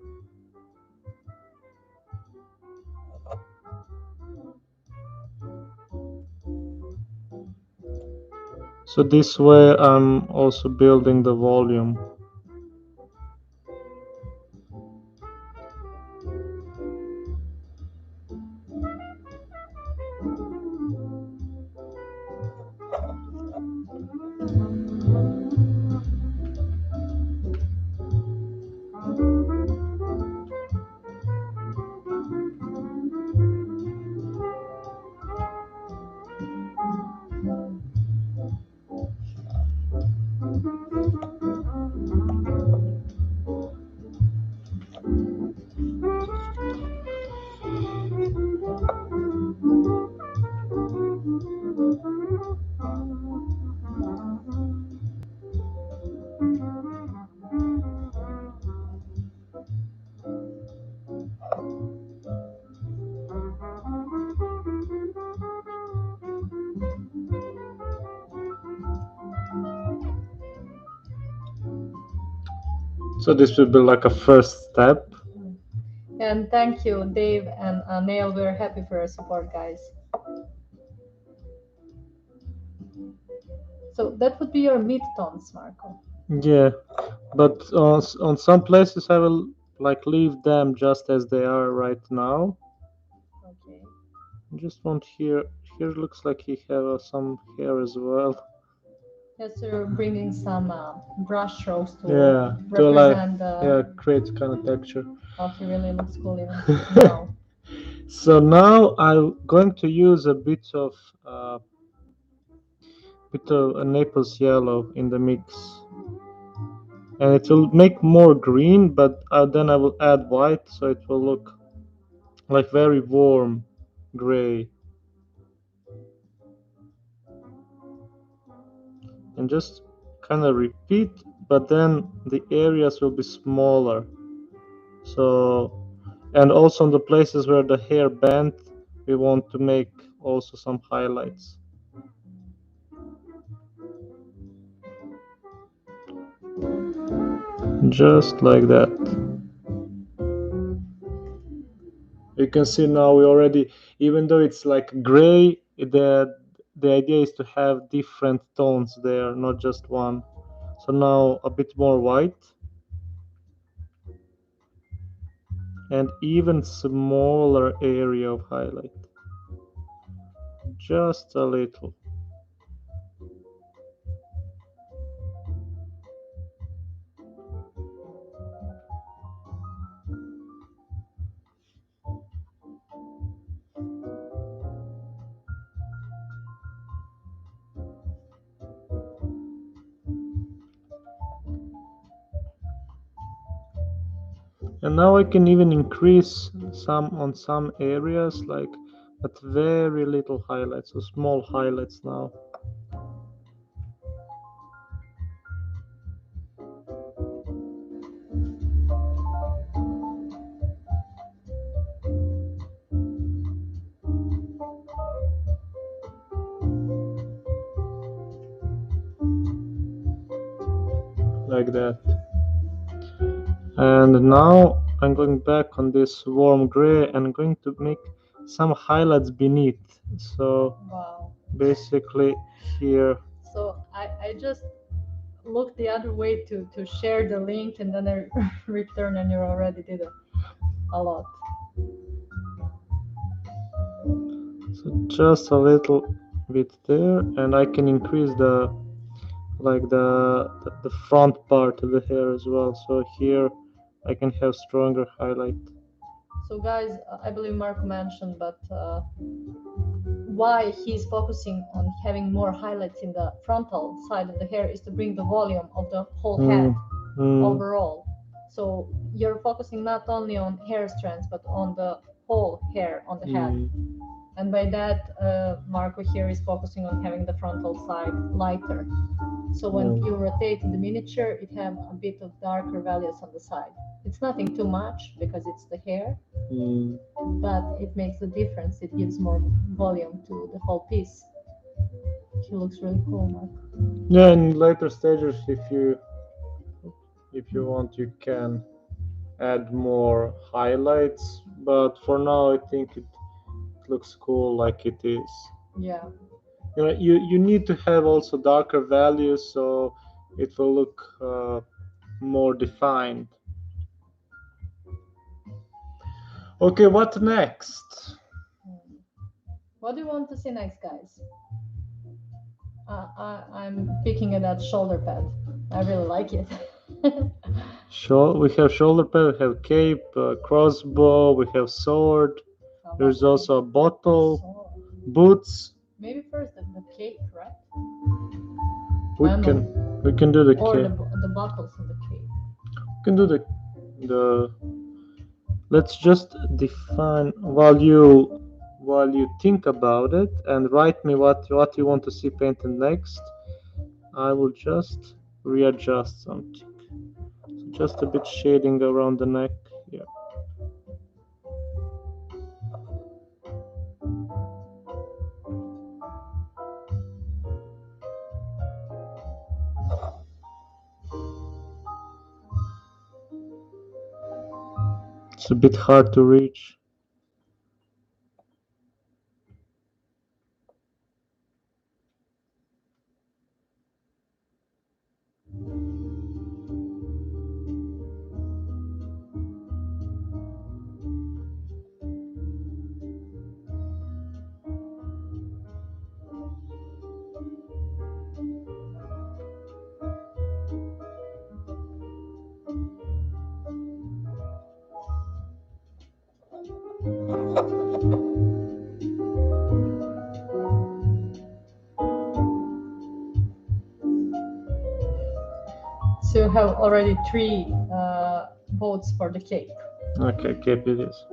So this way I'm also building the volume. So this will be like a first step.
And thank you, Dave and Neil. We're happy for your support, guys. So that would be your mid-tones, Marco.
Yeah, but on some places I will like leave them just as they are right now.
Okay.
Just want here. Here looks like he have some hair as well.
Yes, so you're bringing some brush strokes to
Yeah, to like
represent
yeah create kind of texture.
Oh, he really looks cool even now.
So now I'm going to use bit of a Naples yellow in the mix, and it will make more green. But then I will add white, so it will look like very warm gray. And just kind of repeat, but then the areas will be smaller. So, and also in the places where the hair bent, we want to make also some highlights. Just like that. You can see now we already, even though it's like gray, the idea is to have different tones there, not just one. So now a bit more white and even smaller area of highlight. Just a little. And now I can even increase some on some areas, like, but very little highlights, so small highlights now. Like that. And now I'm going back on this warm gray and I'm going to make some highlights beneath. So
Wow.
basically here.
So I just looked the other way to share the link and then I return and you already did a lot.
So just a little bit there, and I can increase the like the front part of the hair as well. So here I can have stronger highlight.
So guys, I believe Marco mentioned, but why he's focusing on having more highlights in the frontal side of the hair is to bring the volume of the whole head overall. So you're focusing not only on hair strands, but on the whole hair on the head. And by that, Marco here is focusing on having the frontal side lighter. So when you rotate the miniature, it have a bit of darker values on the side. It's nothing too much because it's the hair, but it makes a difference. It gives more volume to the whole piece. He looks really cool, Marco.
Yeah, in later stages, if you want, you can add more highlights. But for now, I think it looks cool like it is.
Yeah.
You know, you need to have also darker values so it will look more defined. Okay, what next?
What do you want to see next, guys? I'm picking at that shoulder pad. I really like it.
We have shoulder pad, we have cape, crossbow, we have sword. There's also a bottle, boots.
Maybe first the cape, right?
We can do the
Or
cape.
the buckles on the cape.
We can do the. Let's just define while you think about it and write me what you want to see painted next. I will just readjust something. So just a bit shading around the neck. Yeah. It's a bit hard to reach.
So you have already 3 votes for the cape.
Okay, cape it is.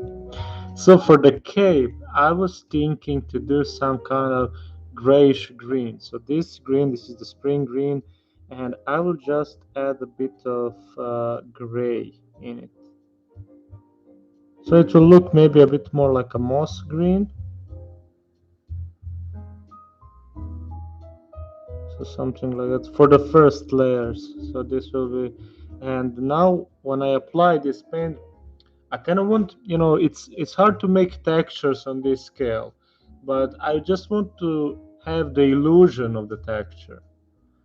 So for the cape, I was thinking to do some kind of grayish green. So this green, this is the spring green, and I will just add a bit of gray in it. So it will look maybe a bit more like a moss green. So something like that for the first layers. So this will be, and now when I apply this paint, I kind of want, it's hard to make textures on this scale, but I just want to have the illusion of the texture.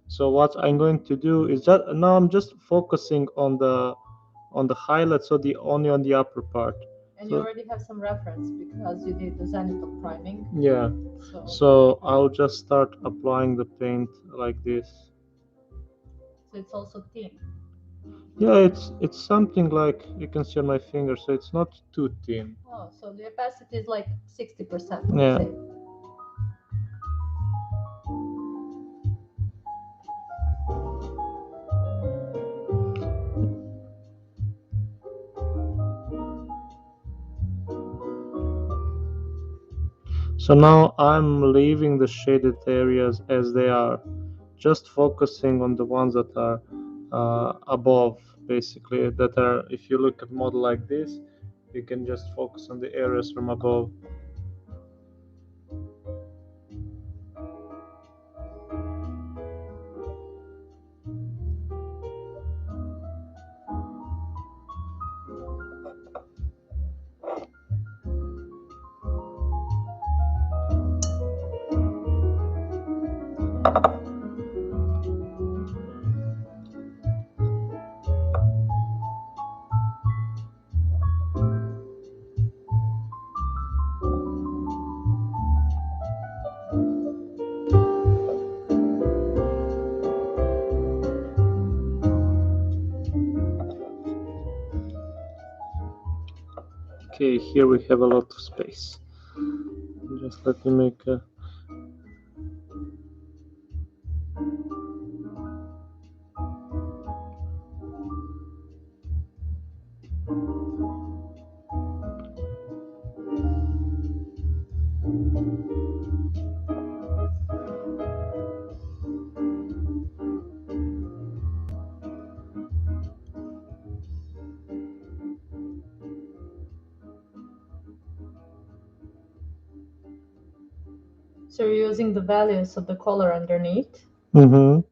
So what I'm going to do is that now I'm just focusing on the highlights, so the only on the upper part.
And
So,
you already have some reference because you did the zenithal priming.
yeah. So I'll just start applying the paint like this.
So it's also thin.
Yeah, it's something like you can see on my finger, so it's not too thin.
Oh, so the opacity is like 60%.
Yeah.
Say.
So now I'm leaving the shaded areas as they are, just focusing on the ones that are above, basically, that are, if you look at model like this, you can just focus on the areas from above. Okay, here we have a lot of space. Just let me make a...
So you're using the values of the color underneath
Mm-hmm.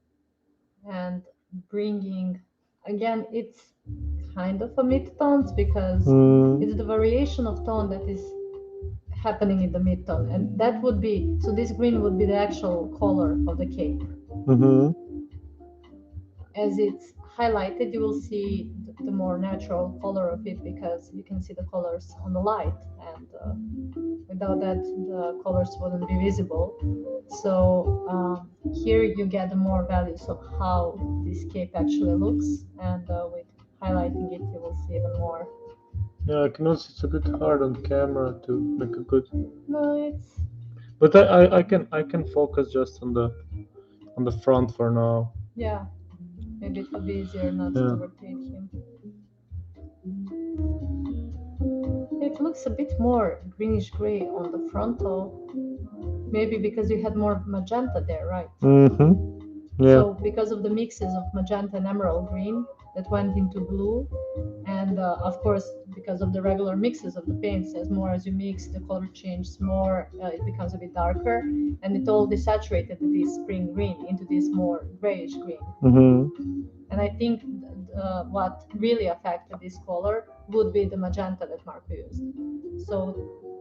and bringing, again, it's kind of a mid-tones because it's the variation of tone that is happening in the mid-tone. And that would be, so this green would be the actual color of the cape.
Mm-hmm.
As it's highlighted, you will see the more natural color of it because you can see the colors on the light, and without that the colors wouldn't be visible. So here you get the more values of how this cape actually looks, and with highlighting it you will see even more.
Yeah, I can notice it's a bit hard on camera to make a good...
No, it's...
But I can focus just on the front for now.
Yeah, maybe it would be easier not to rotate him. It looks a bit more greenish gray on the frontal, maybe because you had more magenta there, right?
Mm-hmm. Yeah.
So because of the mixes of magenta and emerald green that went into blue, and of course because of the regular mixes of the paints, as you mix, the color changes more, it becomes a bit darker, and it all desaturated this spring green into this more grayish green.
Mm-hmm.
And I think what really affected this color would be the magenta that Marco used. So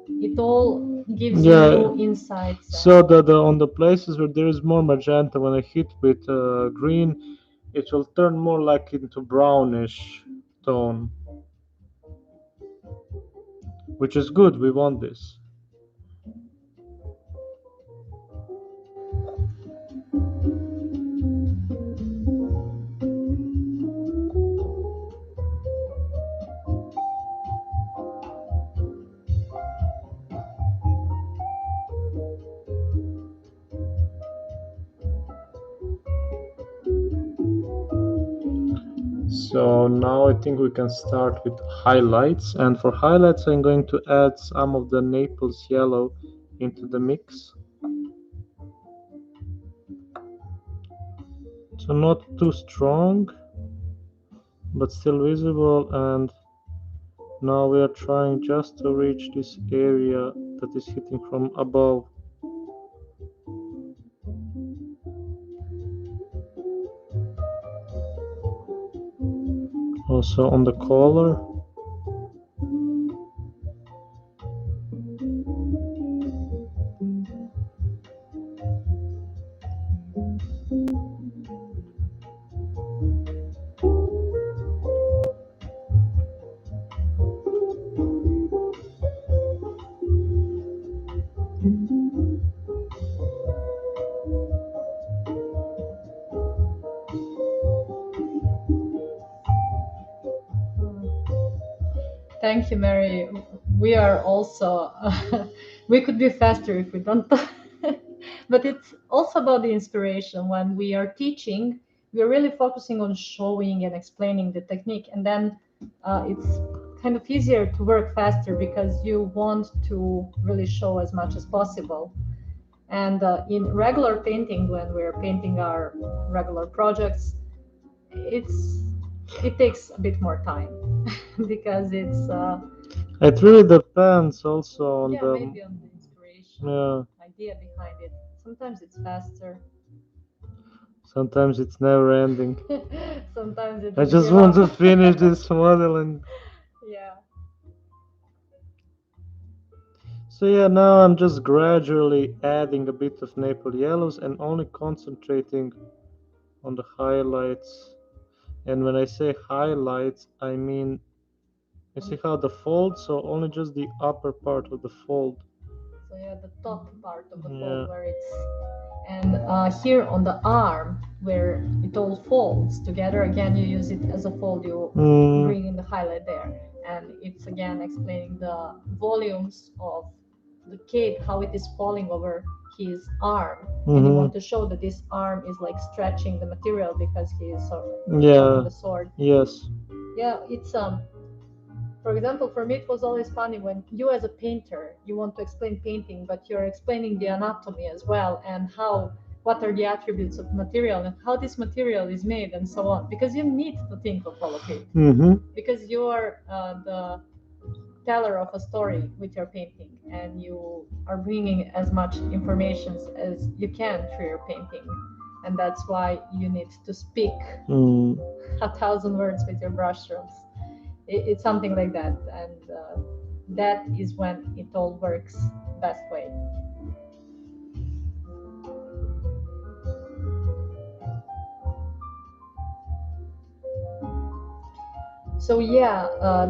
it all gives
Yeah.
you insights.
So the on the places where there is more magenta, when I hit with green, it will turn more like into brownish tone, which is good. We want this. So now I think we can start with highlights, and for highlights I'm going to add some of the Naples yellow into the mix. So not too strong, but still visible, and now we are trying just to reach this area that is hitting from above. Also on the collar.
Thank you, Mary. We are also, we could be faster if we don't. But it's also about the inspiration. When we are teaching, we're really focusing on showing and explaining the technique. And then it's kind of easier to work faster because you want to really show as much as possible. And in regular painting, when we're painting our regular projects, it takes a bit more time because
It really depends also on the
maybe on the inspiration
yeah.
idea behind it. Sometimes it's faster.
Sometimes it's never ending.
Sometimes it's
I just want to finish this model and
yeah.
so yeah, now I'm just gradually adding a bit of maple yellows and only concentrating on the highlights. And when I say highlights, I mean, you see how the fold, so only just the upper part of the fold.
So yeah, the top part of the
Yeah.
fold where it's and here on the arm where it all folds together. Again, you use it as a fold. You bring in the highlight there, and it's again explaining the volumes of the cape, how it is falling over his arm, and you want to show that this arm is like stretching the material because he is holding the sword.
Yes.
Yeah, it's for example, for me it was always funny when you as a painter you want to explain painting, but you're explaining the anatomy as well and how what are the attributes of material and how this material is made and so on, because you need to think of all of it, because you are the teller of a story with your painting, and you are bringing as much information as you can through your painting, and that's why you need to speak 1,000 words with your brushstrokes. It's something like that, and that is when it all works best way. So yeah,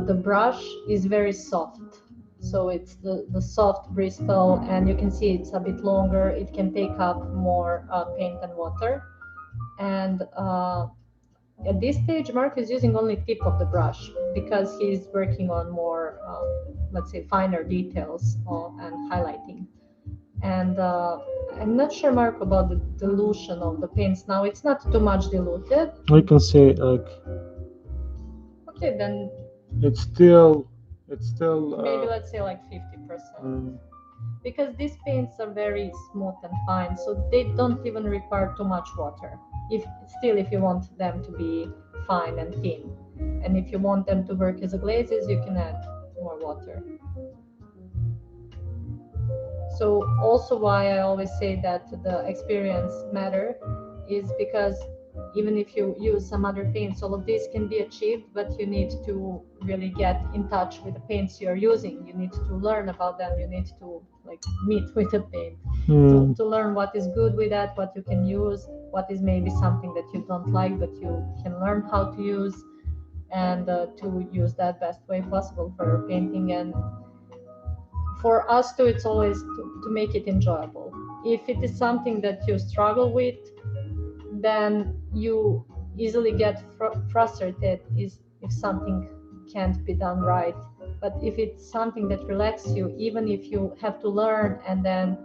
the brush is very soft, so it's the soft bristle, and you can see it's a bit longer. It can take up more paint and water, and at this stage Mark is using only tip of the brush because he's working on more let's say finer details and highlighting. And I'm not sure, Mark, about the dilution of the paints now. It's not too much diluted.
We can say like
Okay, then
it's still
maybe let's say like 50%. Because these paints are very smooth and fine, so they don't even require too much water. If you want them to be fine and thin, and if you want them to work as a glazes, you can add more water. So also why I always say that the experience matter is because even if you use some other paints, all of this can be achieved, but you need to really get in touch with the paints you're using. You need to learn about them. You need to like meet with the paint to learn what is good with that, what you can use, what is maybe something that you don't like, but you can learn how to use, and to use that best way possible for your painting. And for us too, it's always to make it enjoyable. If it is something that you struggle with, then you easily get frustrated is if something can't be done right. But if it's something that relaxes you, even if you have to learn and then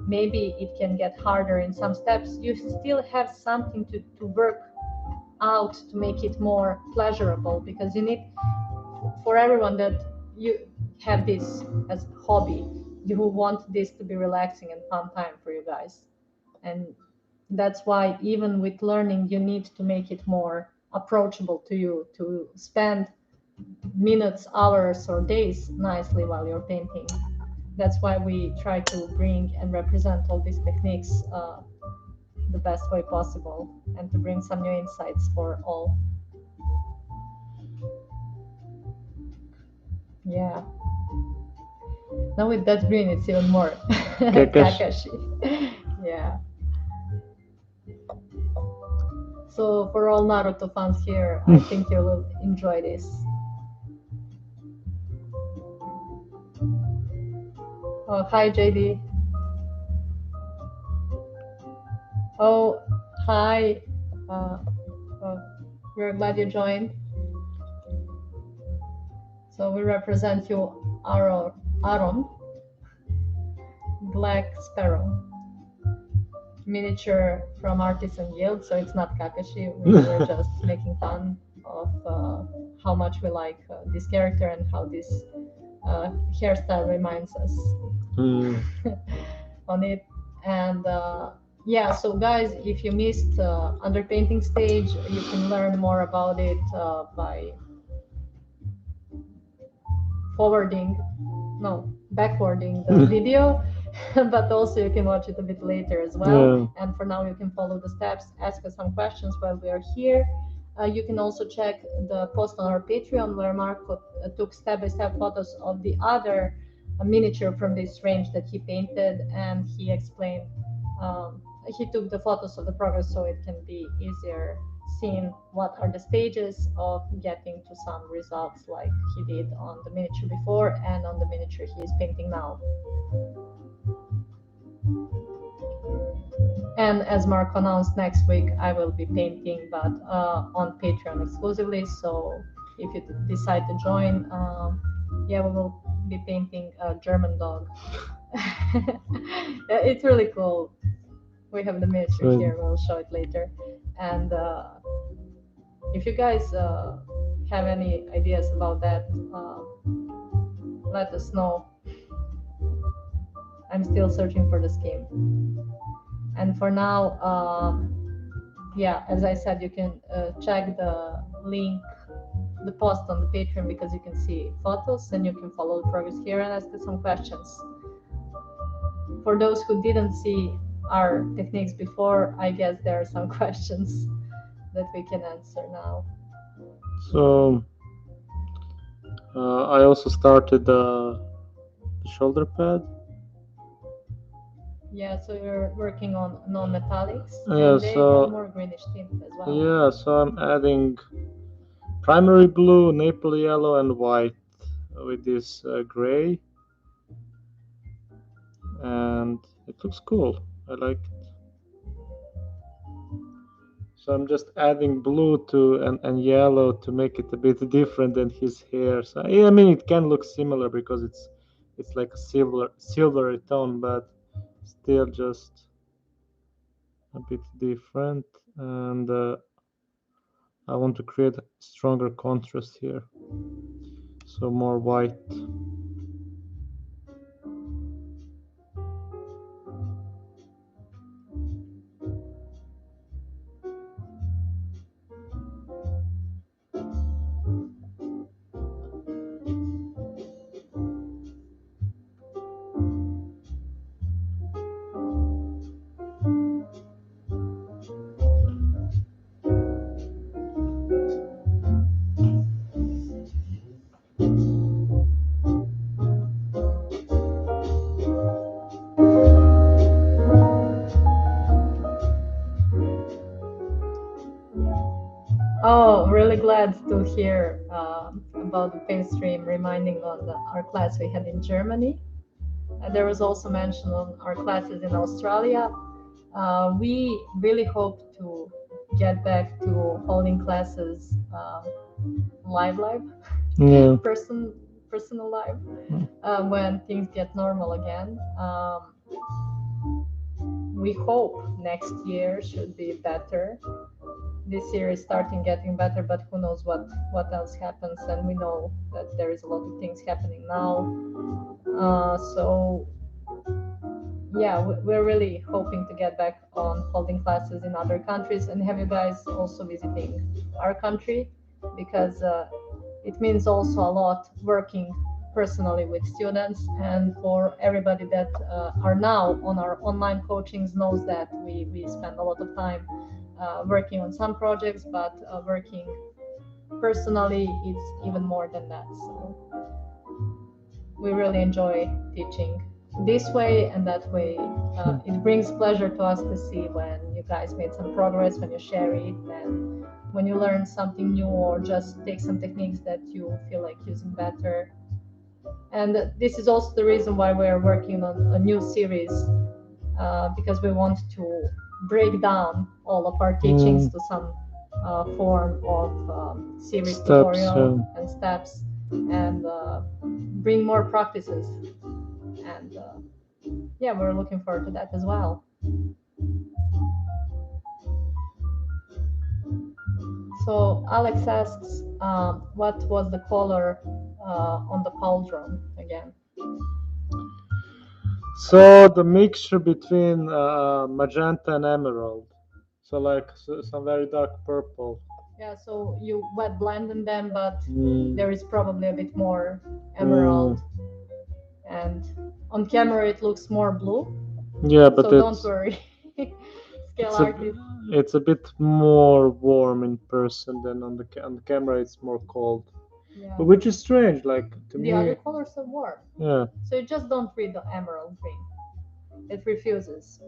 maybe it can get harder in some steps, you still have something to work out to make it more pleasurable, because you need, for everyone that you have this as a hobby, you want this to be relaxing and fun time for you guys. And that's why even with learning, you need to make it more approachable to you, to spend minutes, hours, or days nicely while you're painting. That's why we try to bring and represent all these techniques the best way possible, and to bring some new insights for all. Yeah. Now with that green, it's even more Kakashi. Yeah. So for all Naruto fans here, I think you will enjoy this. Oh, hi JD. Oh, hi. We're glad you joined. So we represent you, Aaron, Blacksparrow, miniature from Artisan Guild. So it's not Kakashi. We're just making fun of how much we like this character and how this hairstyle reminds us on it. And yeah, so guys, if you missed underpainting stage, you can learn more about it by backwarding the video, but also you can watch it a bit later as well. Yeah. And for now, you can follow the steps, ask us some questions while we are here. You can also check the post on our Patreon where Marco took step-by-step photos of the other miniature from this range that he painted, and he explained, he took the photos of the progress so it can be easier seen what are the stages of getting to some results like he did on the miniature before and on the miniature he is painting now. And as Mark announced, next week I will be painting, but on Patreon exclusively. So if you decide to join, yeah, we will be painting a German dog. It's really cool. We have the miniature here. We'll show it later. And if you guys have any ideas about that, let us know. I'm still searching for the scheme. And for now, yeah, as I said, you can check the link, the post on the Patreon, because you can see photos and you can follow the progress here and ask us some questions. For those who didn't see our techniques before, I guess there are some questions that we can answer now.
So I also started the shoulder pad.
Yeah, so you're working on non-metallics,
yeah,
and they have more greenish tint as well.
Yeah, so I'm adding primary blue, maple yellow, and white with this gray, and it looks cool. I like it. So I'm just adding blue to and yellow to make it a bit different than his hair. So I mean, it can look similar because it's like a silvery tone, but still just a bit different. And I want to create a stronger contrast here, so more white.
here about the paint stream, reminding on our class we had in Germany. And there was also mention on our classes in Australia. We really hope to get back to holding classes live,
Yeah.
personal live, when things get normal again. We hope next year should be better. This year is starting getting better, but who knows what else happens? And we know that there is a lot of things happening now. So yeah, we're really hoping to get back on holding classes in other countries and have you guys also visiting our country, because it means also a lot working personally with students. And for everybody that are now on our online coachings knows that we spend a lot of time working on some projects, but working personally it's even more than that. So we really enjoy teaching this way and that way. It brings pleasure to us to see when you guys made some progress, when you share it, and when you learn something new or just take some techniques that you feel like using better. And this is also the reason why we're working on a new series, because we want to break down all of our teachings to some form of series
Steps,
tutorial and steps, and bring more practices. And yeah, we're looking forward to that as well. So Alex asks, what was the color on the pauldron again?
So the mixture between magenta and emerald. So like some very dark purple.
Yeah, so you wet blended them, but
Mm.
there is probably a bit more emerald. And on camera it looks more blue.
Yeah, but
so don't worry. Scale artist.
It's a bit more warm in person than on the camera. It's more cold.
Yeah.
But which is strange. Like to
The
me,
other colors are warm.
yeah.
So you just don't read the emerald green. It refuses.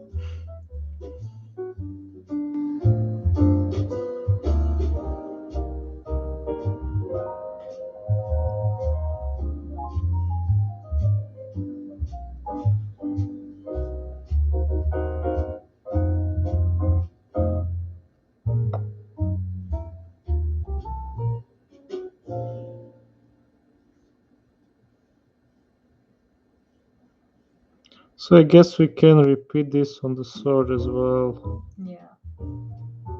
So I guess we can repeat this on the sword as well.
Yeah.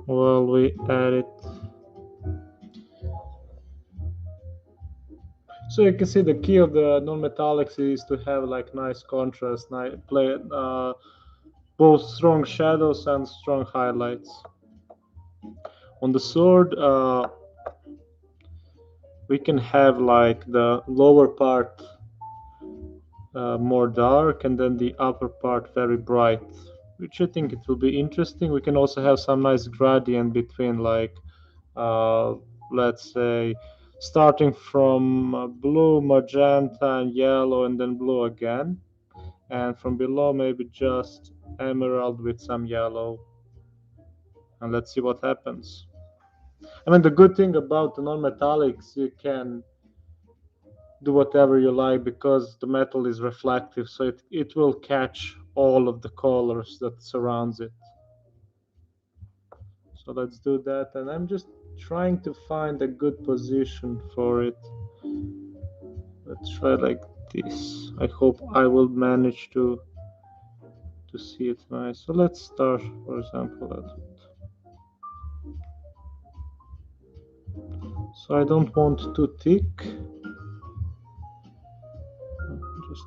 While we add it. So you can see the key of the non-metallics is to have like nice contrast, play both strong shadows and strong highlights. On the sword, we can have like the lower part more dark and then the upper part very bright, which I think it will be interesting. We can also have some nice gradient between, like let's say starting from blue, magenta and yellow and then blue again, and from below maybe just emerald with some yellow, and let's see what happens. I mean, the good thing about the non-metallics, you can do whatever you like because the metal is reflective, so it will catch all of the colors that surrounds it. So let's do that, and I'm just trying to find a good position for it. Let's try like this. I hope I will manage to see it nice. So let's start, for example, at it. So I don't want too thick. Just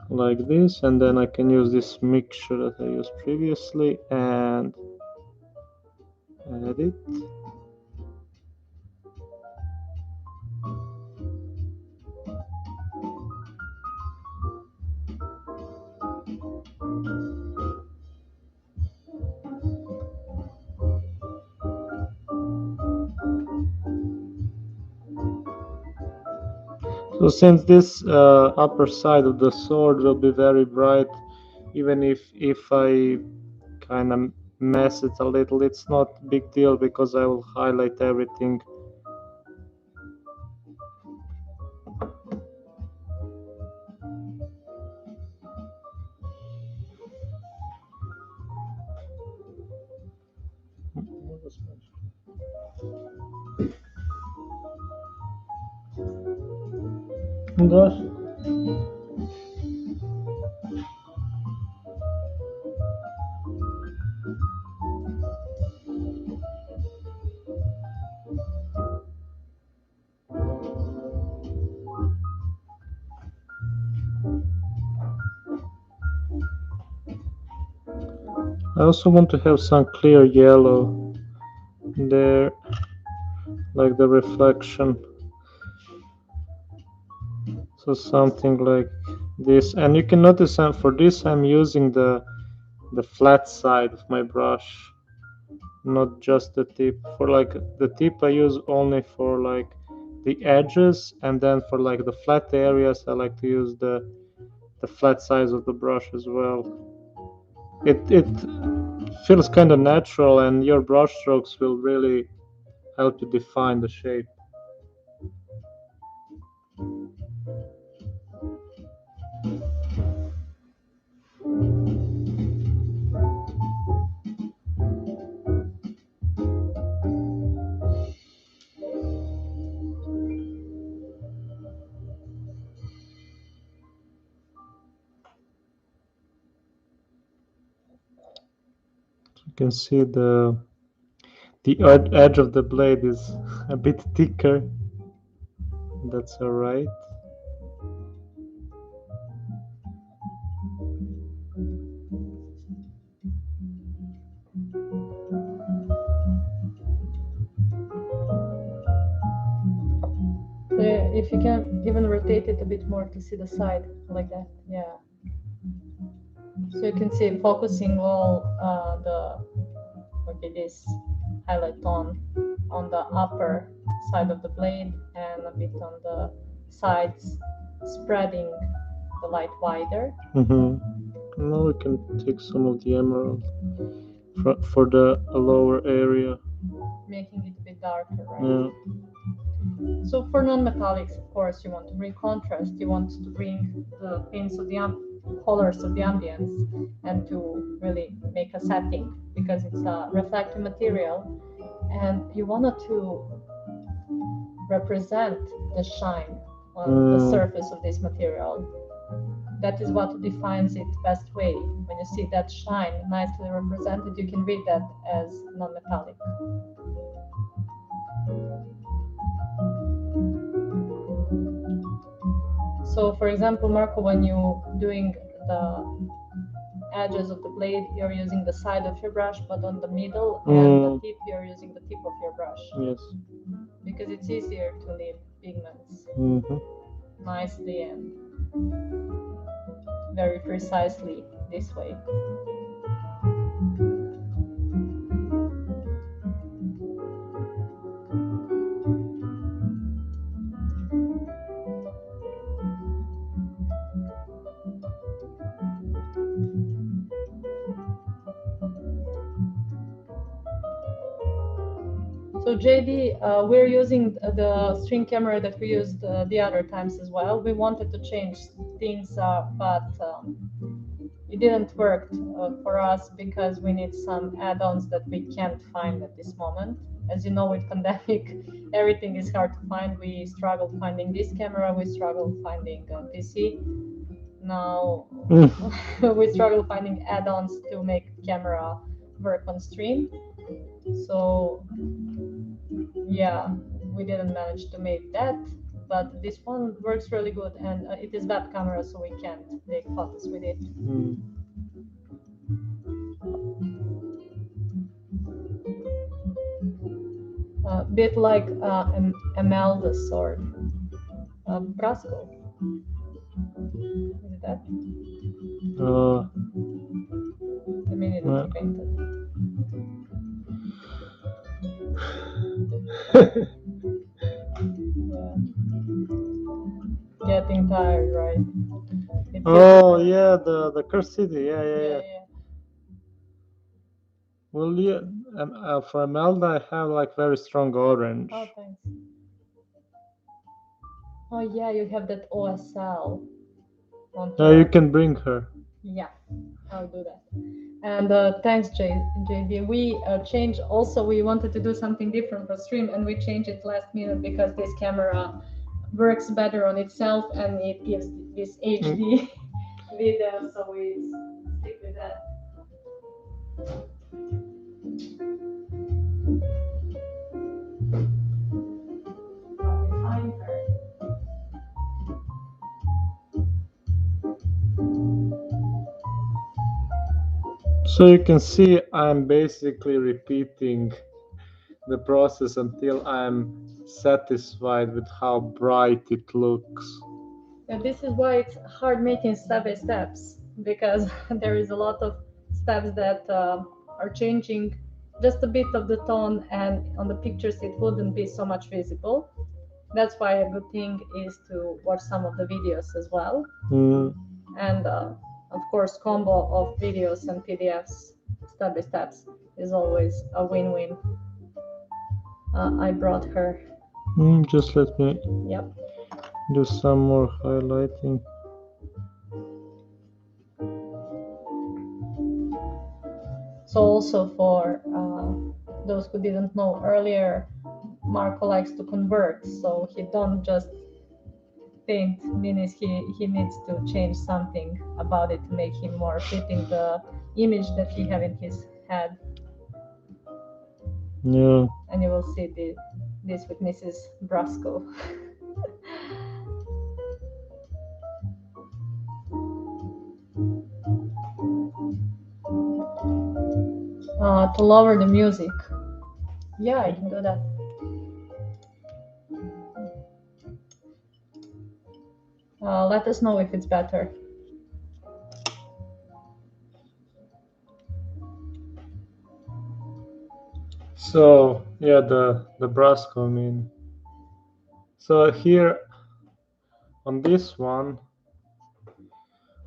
like this, and then I can use this mixture that I used previously and add it. So since this upper side of the sword will be very bright, even if I kind of mess it a little. It's not big deal because I will highlight everything. Да. I also want to have some clear yellow there, like the reflection. So something like this. And you can notice for this I'm using the flat side of my brush, not just the tip. For like the tip I use only for like the edges, and then for like the flat areas I like to use the flat size of the brush as well. It feels kind of natural, and your brush strokes will really help you define the shape. You can see the edge of the blade is a bit thicker. That's all right.
So if you can even rotate it a bit more to see the side like that, yeah. So you can see focusing all this highlight tone on the upper side of the blade and a bit on the sides, spreading the light wider.
Now we can take some of the emerald for the lower area,
making it a bit darker, right?
Yeah.
So for non-metallics, of course, you want to bring contrast. You want to bring the paints of the colors of the ambience, and to really make a setting, because it's a reflective material, and you wanted to represent the shine on the surface of this material. That is what defines it best way. When you see that shine nicely represented, you can read that as non-metallic. So for example, Marco, when you're doing the edges of the blade, you're using the side of your brush, but on the middle and the tip, you're using the tip of your brush.
Yes.
Because it's easier to leave pigments nicely and very precisely this way. So JD, we're using the string camera that we used the other times as well. We wanted to change things, but it didn't work for us because we need some add-ons that we can't find at this moment. As you know, with pandemic, everything is hard to find. We struggled finding this camera. We struggled finding PC. Now we struggle finding add-ons to make camera work on stream. So yeah, we didn't manage to make that, but this one works really good, and it is web camera, so we can't take photos with it. A bit like Emelda sword. Brasco. Is it that? The minute that you painted. Getting tired, right?
Oh yeah, the Curse City. Yeah. Well, yeah, for Imelda, I have like very strong
Oh,
orange.
thanks. Oh yeah, you have that OSL on
You
her.
can bring her.
Yeah, I'll do that. And thanks, JD. We changed also, we wanted to do something different for stream and we changed it last minute because this camera works better on itself and it gives this
Mm,
HD video, so we stick with that. Find her.
So you can see I'm basically repeating the process until I'm satisfied with how bright it looks.
Yeah, this is why it's hard making step by steps because there is a lot of steps that are changing just a bit of the tone, and on the pictures it wouldn't be so much visible. That's why a good thing is to watch some of the videos as well.
Mm,
And of course, combo of videos and PDFs, step by steps, is always a win-win. I brought her.
just let me
Yep.
do some more highlighting.
So also for those who didn't know earlier, Marco likes to convert, so he don't just paint minis. He needs to change something about it to make him more fitting the image that he have in his head.
Yeah.
And you will see this with Mrs. Brasco. To lower the music. Yeah, I can do that. Let us know if it's better.
So yeah, the Brasco. I mean, so here on this one,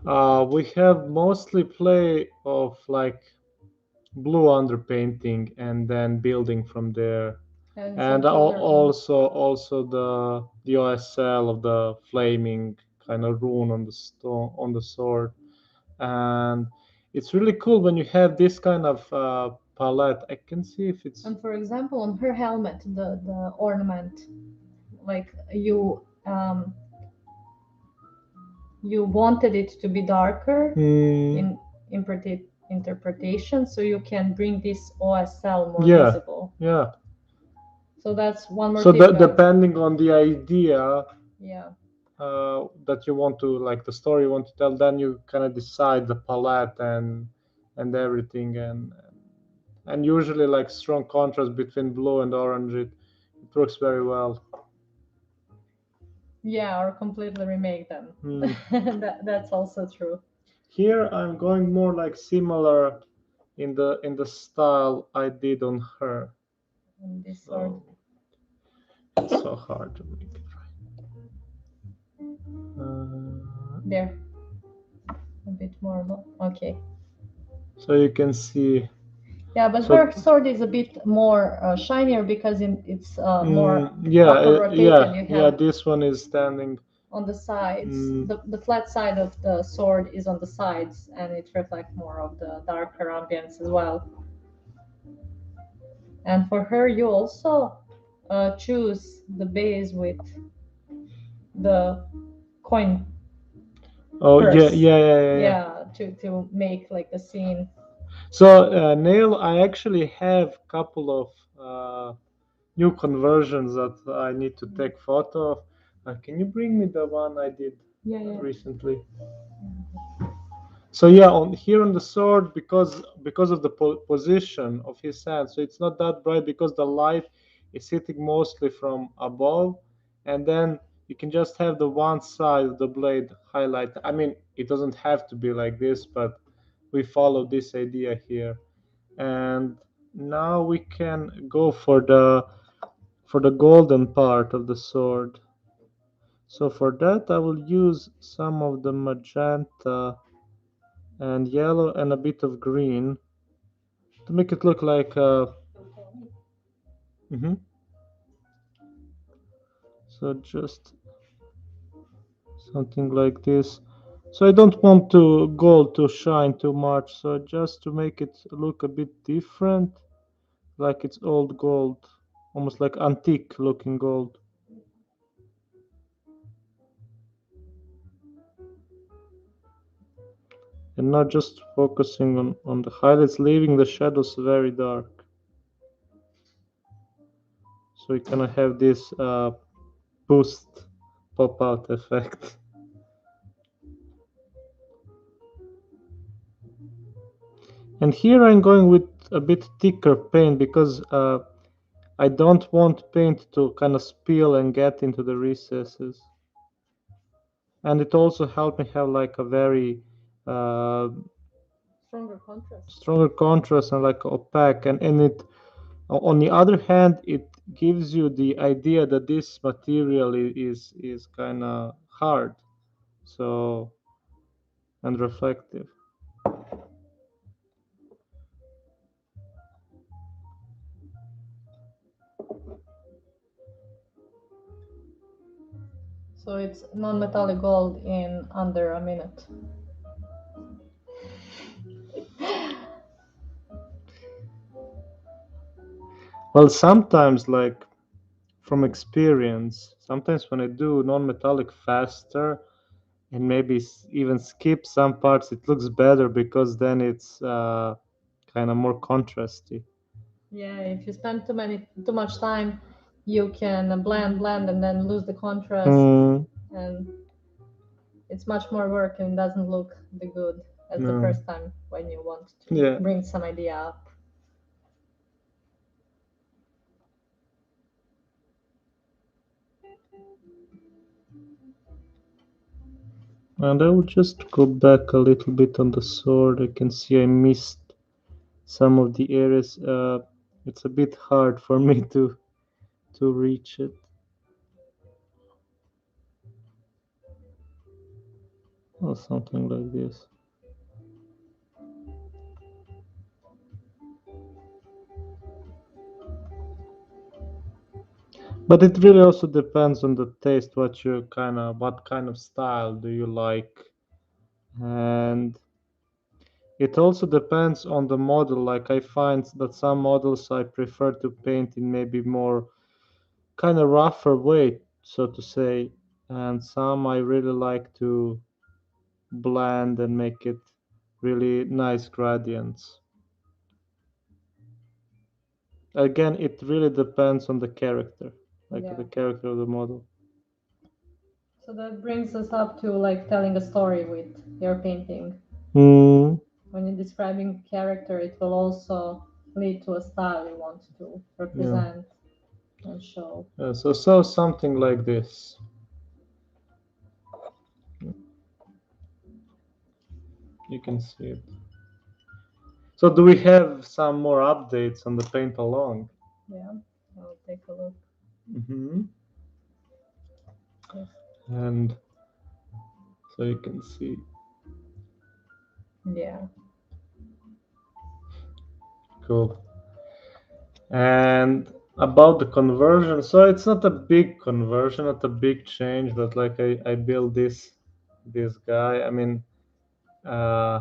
we have mostly play of like blue underpainting and then building from there,
And some
and
color on.
also the OSL of the flaming kind of rune on the stone on the sword, and it's really cool when you have this kind of palette. I can see if it's
And for example, on her helmet, the ornament, like you wanted it to be darker in interpretation, so you can bring this OSL more
yeah,
visible.
yeah.
So that's one more
So
tip,
that
guys.
depending on the idea
Yeah.
that you want to like the story you want to tell, then you kind of decide the palette and everything, and usually like strong contrast between blue and orange, it works very well.
Yeah, or completely remake them.
Hmm.
That's also true.
Here I'm going more like similar in the style I did on her.
In this sort.
So it's so hard to make it right.
There. A bit more. Okay.
So you can see.
Yeah, but
So
her sword is a bit more shinier because it's more
yeah,
upper rotated. You
yeah.
have
This one is standing.
on the sides.
Mm,
The flat side of the sword is on the sides, and it reflects more of the darker ambience as well. And for her, you also choose the base with the coin
oh yeah,
purse.
yeah.
Yeah, to make like the scene.
So Nail, I actually have couple of new conversions that I need to take photo of. Can you bring me the one I did
Yeah, yeah.
recently? So yeah, on here on the sword, because of the position of his hand, so it's not that bright because the light is hitting mostly from above, and then you can just have the one side of the blade highlight. I mean, it doesn't have to be like this, but we follow this idea here, and now we can go for the golden part of the sword. So for that, I will use some of the magenta and yellow and a bit of green to make it look like mhm. So just something like this. So I don't want to gold to shine too much, so just to make it look a bit different, like it's old gold, almost like antique looking gold. And not just focusing on the highlights, leaving the shadows very dark. So you kind of have this boost pop out effect. And here I'm going with a bit thicker paint because I don't want paint to kind of spill and get into the recesses. And it also helped me have like a very uh, stronger contrast and like opaque. And it, on the other hand, it gives you the idea that this material is kind of hard, so and reflective.
So it's non-metallic gold in under a minute.
Well, sometimes like from experience, sometimes when I do non-metallic faster and maybe even skip some parts, it looks better because then it's kind of more contrasty.
Yeah, if you spend too much time, you can blend, and then lose the contrast,
Mm,
and it's much more work and doesn't look the good as the
no.
first time when you want to
Yeah.
bring some idea up.
And I will just go back a little bit on the sword. I can see I missed some of the areas. It's a bit hard for me to reach it. Or something like this. But it really also depends on the taste, what kind of style do you like, and it also depends on the model. Like I find that some models I prefer to paint in maybe more kind of rougher way, so to say, and some I really like to blend and make it really nice gradients. Again, it really depends on the character, like
Yeah.
the character of the model.
So that brings us up to like telling a story with your painting.
Mm,
When you're describing character, it will also lead to a style you want to
yeah.
represent and show.
So something like this. You can see it. So do we have some more updates on the paint along?
Yeah, I'll take a look.
Mm-hmm.
Yes.
And so you can see.
Yeah.
Cool. And about the conversion, so it's not a big conversion, not a big change, but like I built this guy. I mean, uh,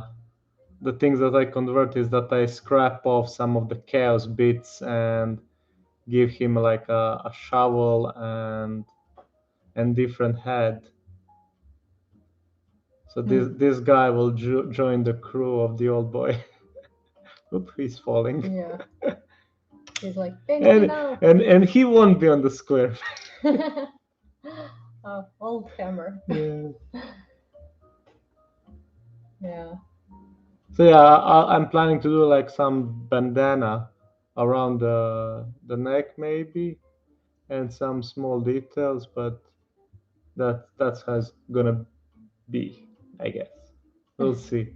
the things that I convert is that I scrap off some of the chaos bits and give him like a shovel and different head. So this guy will join the crew of the old boy. Oop, he's falling.
Yeah. He's like, paint me
and
now.
and he won't be on the square.
Old hammer.
Yeah.
Yeah.
So yeah, I'm planning to do like some bandana around the neck maybe, and some small details, but that's how it's gonna be, I guess. We'll see.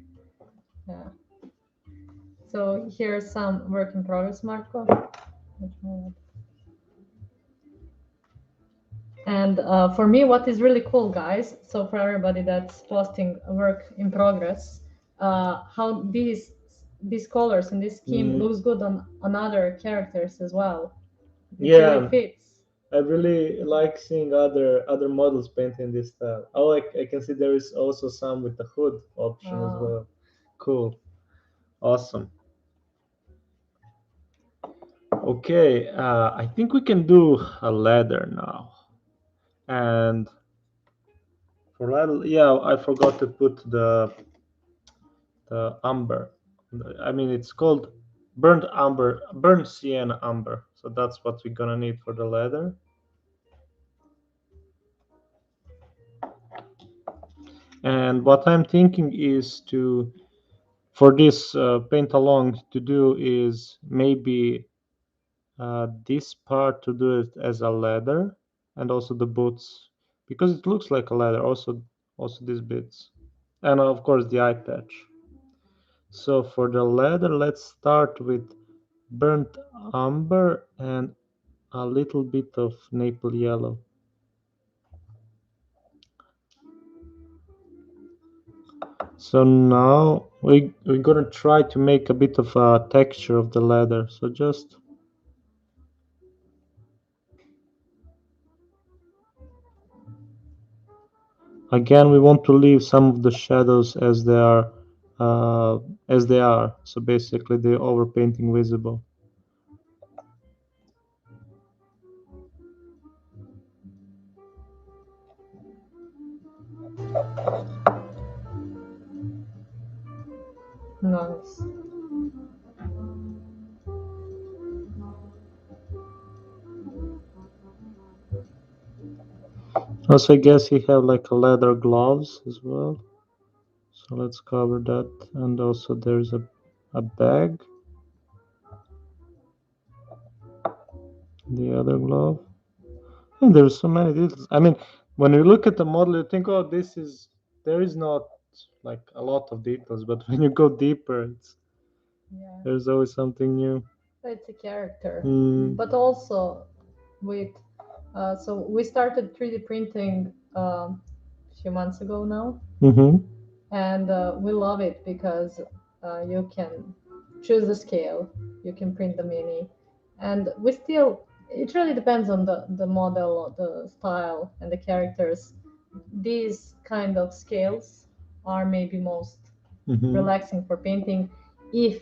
Yeah. So here's some work in progress, Marco. And for me, what is really cool, guys, so for everybody that's posting work in progress, how these these colors and this scheme
Mm,
looks good on other characters as well. It really
yeah,
fits.
I really like seeing other models painting this style. Oh, I can see there is also some with the hood option as
Uh,
well. Cool, awesome. Okay, I think we can do a ladder now. And for ladder, yeah, I forgot to put the amber. I mean, it's called burnt amber, burnt sienna amber. So that's what we're gonna need for the ladder. And what I'm thinking is to for this paint along to do is maybe this part to do it as a ladder and also the boots because it looks like a ladder also these bits and of course the eye patch. So for the ladder let's start with burnt umber and a little bit of maple yellow. So now we're gonna try to make a bit of a texture of the ladder, so just again, we want to leave some of the shadows as they are. So basically, the overpainting visible.
nice.
Also, I guess he have like a leather gloves as well. So let's cover that. And also, there's a bag, the other glove. And there's so many details. I mean, when you look at the model, you think, oh, this is there is not like a lot of details, but when you go deeper,
Yeah,
there's always something new.
it's a character.
Mm.
But also with so we started 3D printing a few months ago now,
Mm-hmm.
and we love it because you can choose the scale, you can print the mini, and we still. It really depends on the model, the style, and the characters. These kind of scales are maybe most
Mm-hmm.
relaxing for painting if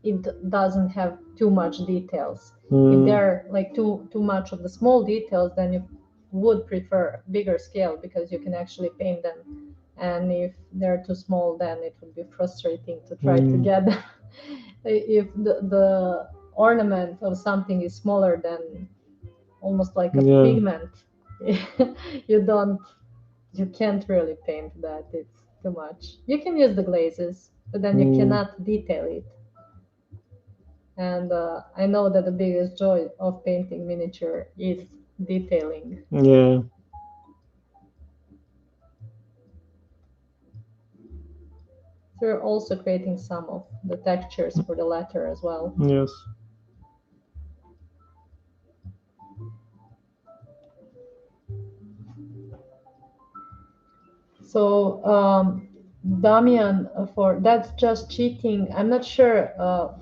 it doesn't have too much details. If
Mm.
there are like too much of the small details, then you would prefer bigger scale because you can actually paint them. And if they're too small, then it would be frustrating to try to
Mm.
get them. If the ornament of something is smaller than almost like a
Yeah.
pigment, you don't you can't really paint that. It's too much. You can use the glazes, but then you
Mm.
cannot detail it. And I know that the biggest joy of painting miniature is detailing.
Yeah.
So we're also creating some of the textures for the latter as well.
Yes.
So Damian, for that's just cheating. I'm not sure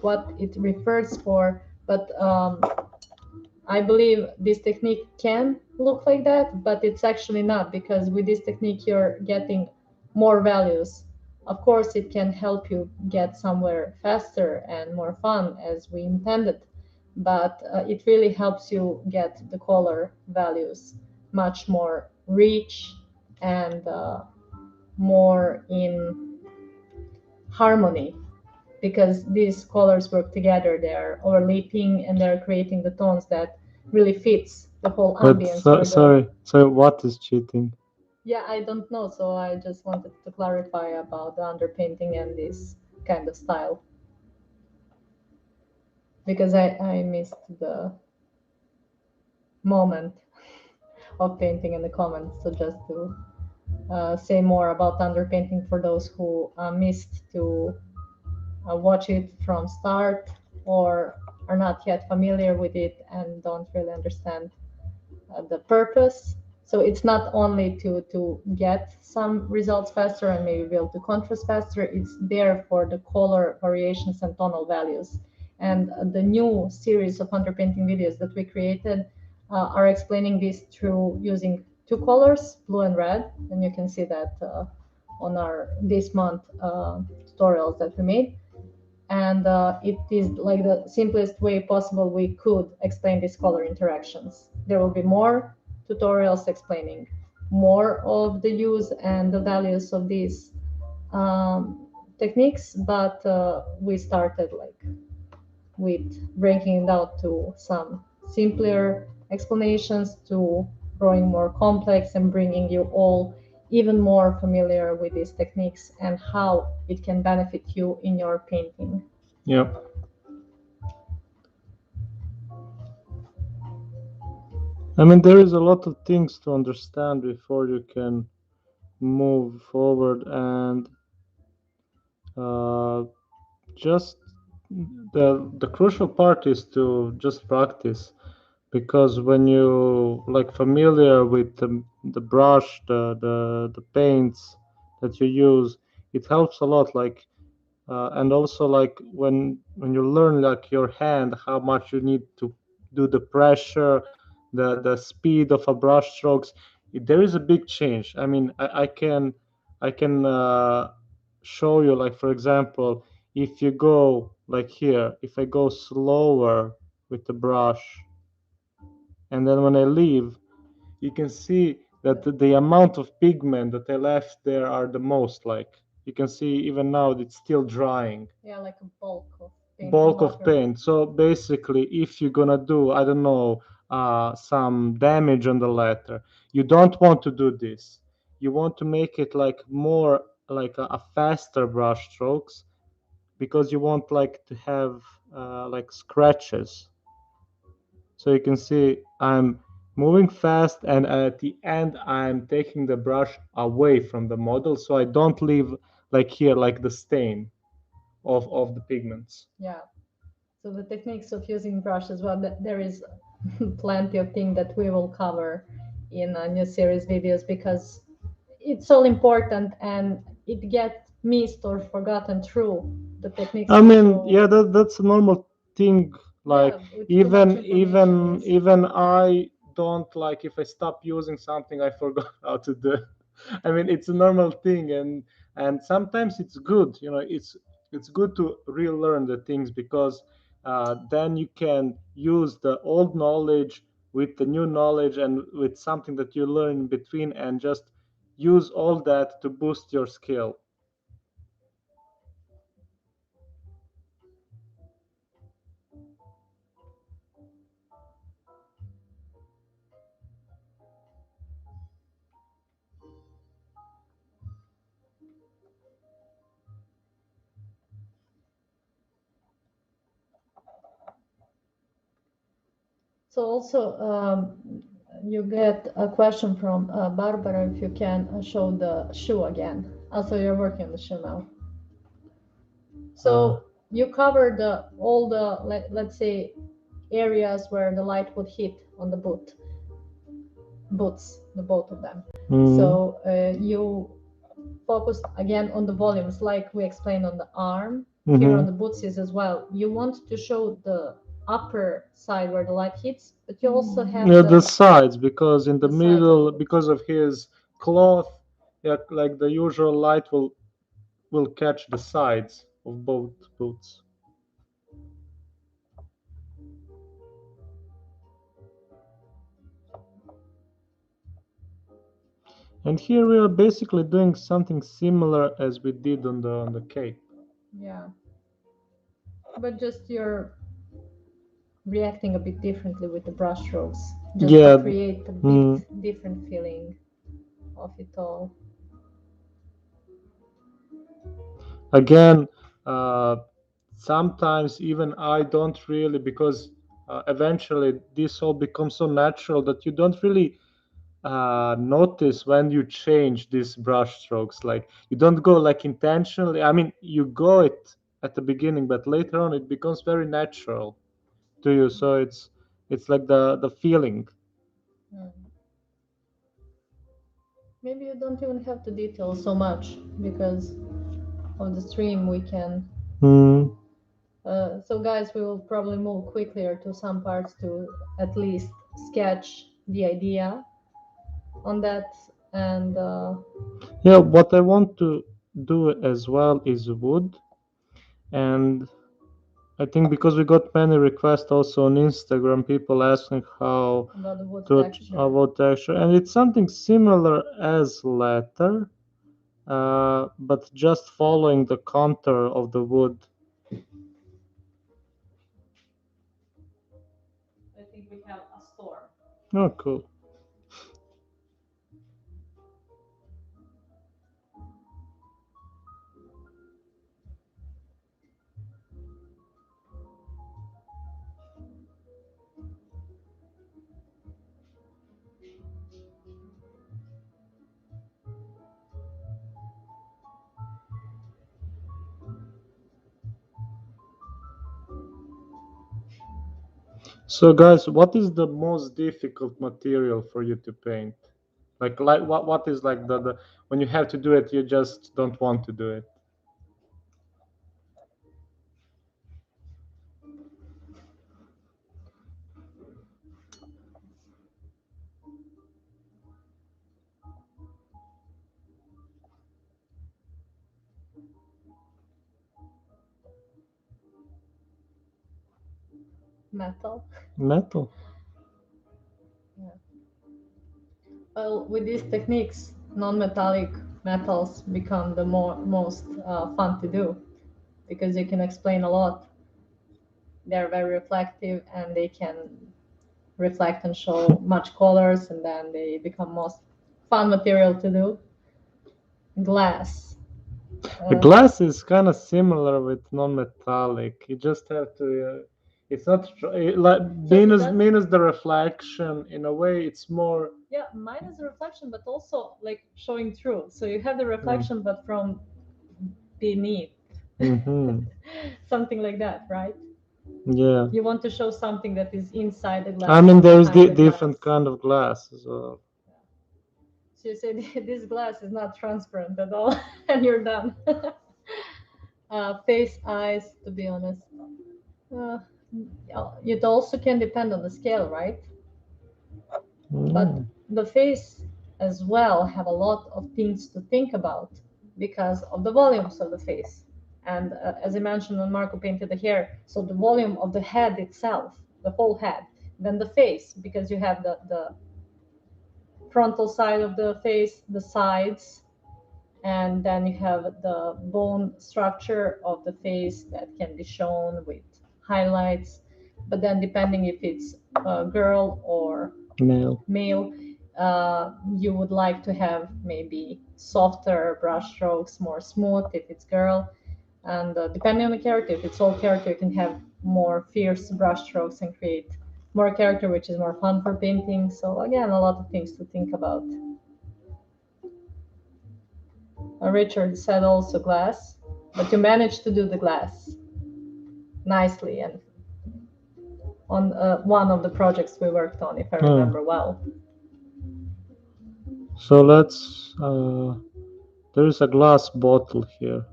what it refers for, but I believe this technique can look like that, but it's actually not because with this technique you're getting more values. Of course, it can help you get somewhere faster and more fun as we intended, but it really helps you get the color values much more rich and more in harmony because these colors work together. They're overlapping and they're creating the tones that really fits the whole
But
ambience or the.
sorry. So what is cheating?
Yeah, I don't know, so I just wanted to clarify about the underpainting and this kind of style because I missed the moment of painting in the comments. So just to say more about underpainting for those who missed to watch it from start or are not yet familiar with it and don't really understand the purpose. So it's not only to get some results faster and maybe be able to contrast faster, it's there for the color variations and tonal values. And the new series of underpainting videos that we created are explaining this through using two colors, blue and red. And you can see that on our this month tutorials that we made. And it is like the simplest way possible we could explain these color interactions. There will be more tutorials explaining more of the use and the values of these techniques, but we started like with breaking it down to some simpler explanations to growing more complex and bringing you all even more familiar with these techniques and how it can benefit you in your painting.
Yep. I mean, there is a lot of things to understand before you can move forward, and uh, just the crucial part is to just practice, because when you like familiar with the brush, the paints that you use, it helps a lot. Like and also like when you learn like your hand, how much you need to do the pressure, the speed of a brush strokes, there is a big change. I mean, I can show you, like for example, if you go like here, if I go slower with the brush, and then when I leave, you can see that the amount of pigment that I left there are the most. Like you can see even now it's still drying.
Yeah, like a bulk of paint and
Bulk of
water.
paint. So basically, if you're gonna do, I don't know, some damage on the letter, you don't want to do this. You want to make it like more like a faster brush strokes, because you want like to have like scratches. So you can see I'm moving fast, and at the end I'm taking the brush away from the model, so I don't leave like here like the stain of the pigments.
Yeah. So the techniques of using brush as well, there is plenty of things that we will cover in a new series videos because it's all important and it gets missed or forgotten through the techniques
I
we
mean,
show.
yeah, that's a normal thing. Like
Yeah, with too much
even
information,
even
yes.
even I don't like, if I stop using something, I forgot how to do. I mean, it's a normal thing, and sometimes it's good. You know, it's good to relearn the things, because then you can use the old knowledge with the new knowledge and with something that you learn in between, and just use all that to boost your skill.
So also you get a question from Barbara if you can show the shoe again. Also, you're working on the shoe now.
Uh,
So you cover the all the let's say areas where the light would hit on the boots, the both of them.
mm,
So you focus again on the volumes, like we explained on the arm. Here on
mhm.
the boots is as well. You want to show the upper side where the light hits, but you also have
Yeah, the
the
sides, because in the
sides of the
middle,
boot.
because of his cloth, yeah, like the usual light will catch the sides of both boots. And here we are basically doing something similar as we did on the cape.
Yeah, but just you're reacting a bit differently with the brush strokes, just to
Yeah.
create a bit
mm,
different feeling of it all.
Again, uh, sometimes even I don't really, because eventually this all becomes so natural that you don't really notice when you change these brush strokes. Like you don't go like intentionally. I mean, you go it at the beginning, but later on it becomes very natural to you. So it's like the feeling.
Mm. Maybe you don't even have to detail so much because of the stream we can.
Hmm.
So guys, we will probably move quickly to some parts to at least sketch the idea on that. And
Yeah, what I want to do as well is wood, and I think because we got many requests also on Instagram, people asking how
about the wood
to
texture.
about texture, and it's something similar as leather, but just following the contour of the wood.
I think we have a storm.
Oh, cool. So, guys, what is the most difficult material for you to paint? Like what is like the when you have to do it, you just don't want to do it.
Metal.
Metal.
Yeah. Well, with these techniques, non-metallic metals become the most fun to do because you can explain a lot. They're very reflective and they can reflect and show much colors, and then they become most fun material to do. Glass.
The
Uh,
glass is kind of similar with non-metallic. You just have to. It's not like minus the reflection. In a way, it's more.
yeah, minus the reflection, but also like showing through. So you have the reflection, but from beneath.
Mm-hmm.
Something like that, right?
Yeah.
You want to show something that is inside the
I
glass
mean,
or
there's
behind the
different
glass.
kind of glass as well.
So you say this glass is not transparent at all, and you're done. Face, eyes, to be honest. Uh, it also can depend on the scale, right? But
Mm.
the face as well have a lot of things to think about because of the volumes of the face. And as I mentioned when Marco painted the hair, so the volume of the head itself, the whole head, then the face, because you have the frontal side of the face, the sides, and then you have the bone structure of the face that can be shown with highlights. But then depending if it's a girl or
Male.
male, you would like to have maybe softer brush strokes, more smooth if it's girl. And depending on the character, if it's all character, you can have more fierce brush strokes and create more character, which is more fun for painting. So again, a lot of things to think about. Richard said also glass, but you managed to do the glass nicely and on one of the projects we worked on, if I remember well.
So let's. There is a glass bottle here.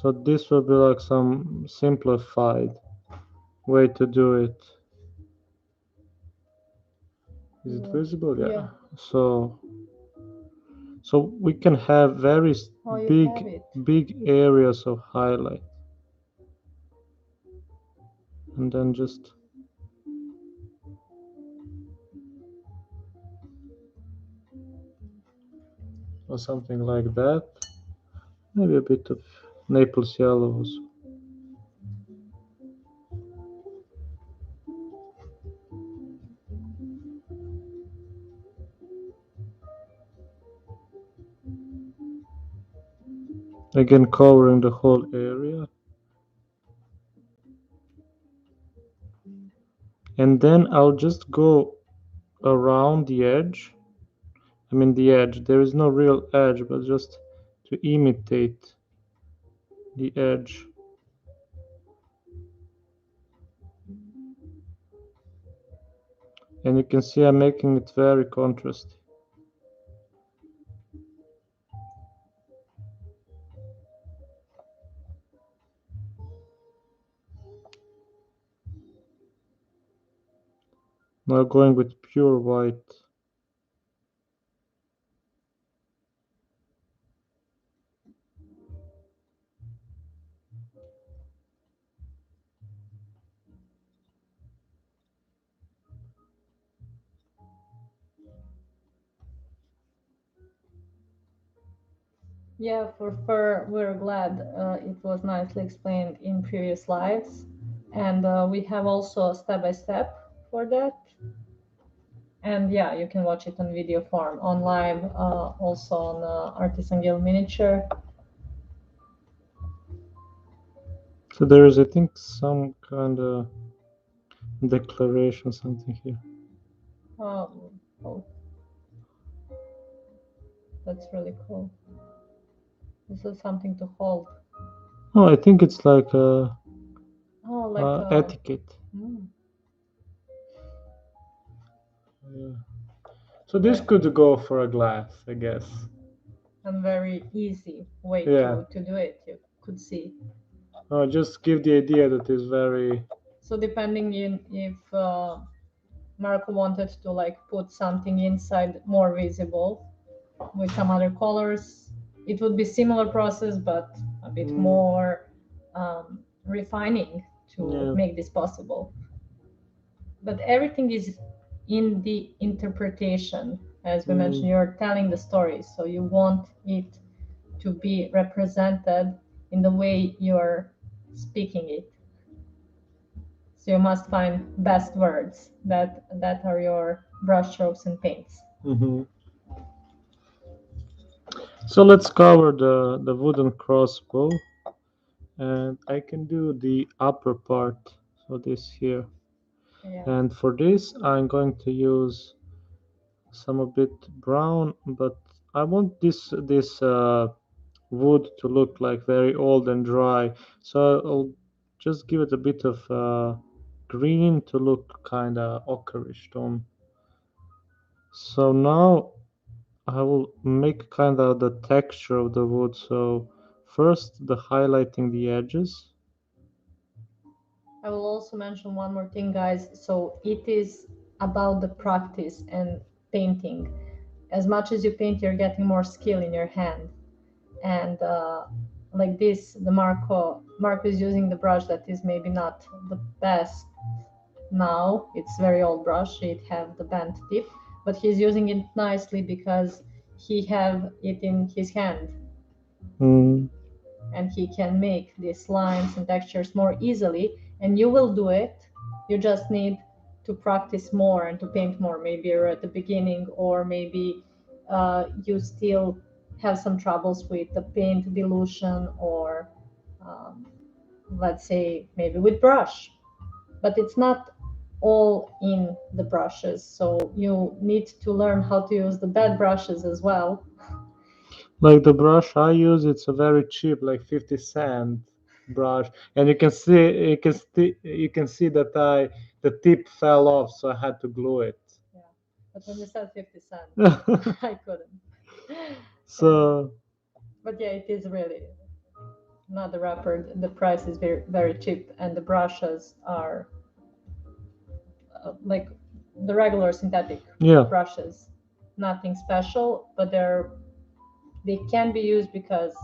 So this will be like some simplified way to do it. Is it visible? Yeah.
Yeah.
So we can have very
Oh, you
big
have it.
big areas of highlight, and then just or something like that. Maybe a bit of Naples yellows. Again, covering the whole area. And then I'll just go around the edge. I mean the edge. There is no real edge, but just to imitate the edge. And you can see I'm making it very contrasty. Now going with pure white.
Yeah, for fur, we're glad it was nicely explained in previous slides. And we have also step by step for that. And yeah, you can watch it on video form, on live, also on Artisan Guild Miniature.
So there is, I think, some kind of declaration, something here.
Oh, that's really cool. This is something to hold.
Oh, I think it's like
Oh, like
etiquette.
mm,
Yeah. So this
like
could go for a glass, I guess.
a very easy way
Yeah.
to do it. You could see.
Just give the idea that is very.
So depending in if Marco wanted to like put something inside more visible with some other colors, it would be similar process but a bit
Mm,
more refining to
yeah.
make this possible. But everything is in the interpretation. As we
Mm,
mentioned, you're telling the story, so you want it to be represented in the way you're speaking it. So you must find best words that are your brushstrokes and paints.
hmm. So let's cover the wooden crossbow, and I can do the upper part. So this here,
Yeah,
and for this I'm going to use some a bit brown, but I want this wood to look like very old and dry. So I'll just give it a bit of green to look kind of ochreish tone. So now I will make kind of the texture of the wood. So first the highlighting the edges.
I will also mention one more thing, guys. So it is about the practice and painting. As much as you paint, you're getting more skill in your hand. And like this, the Marco is using the brush that is maybe not the best now. It's very old brush. It have the bent tip, but he's using it nicely because he have it in his hand
Mm,
and he can make these lines and textures more easily, and you will do it. You just need to practice more and to paint more. Maybe you're at the beginning, or maybe you still have some troubles with the paint dilution, or um, let's say maybe with brush, but it's not all in the brushes, so you need to learn how to use the bad brushes as well.
like the brush I use, it's a very cheap, like 50 cent brush, and you can see that the tip fell off, so I had to glue it.
Yeah, but when you said 50 cents, I couldn't. Yeah,
So
but yeah, it is really not the wrapper. The price is very very cheap, and the brushes are like the regular synthetic
yeah.
brushes, nothing special, but they can be used because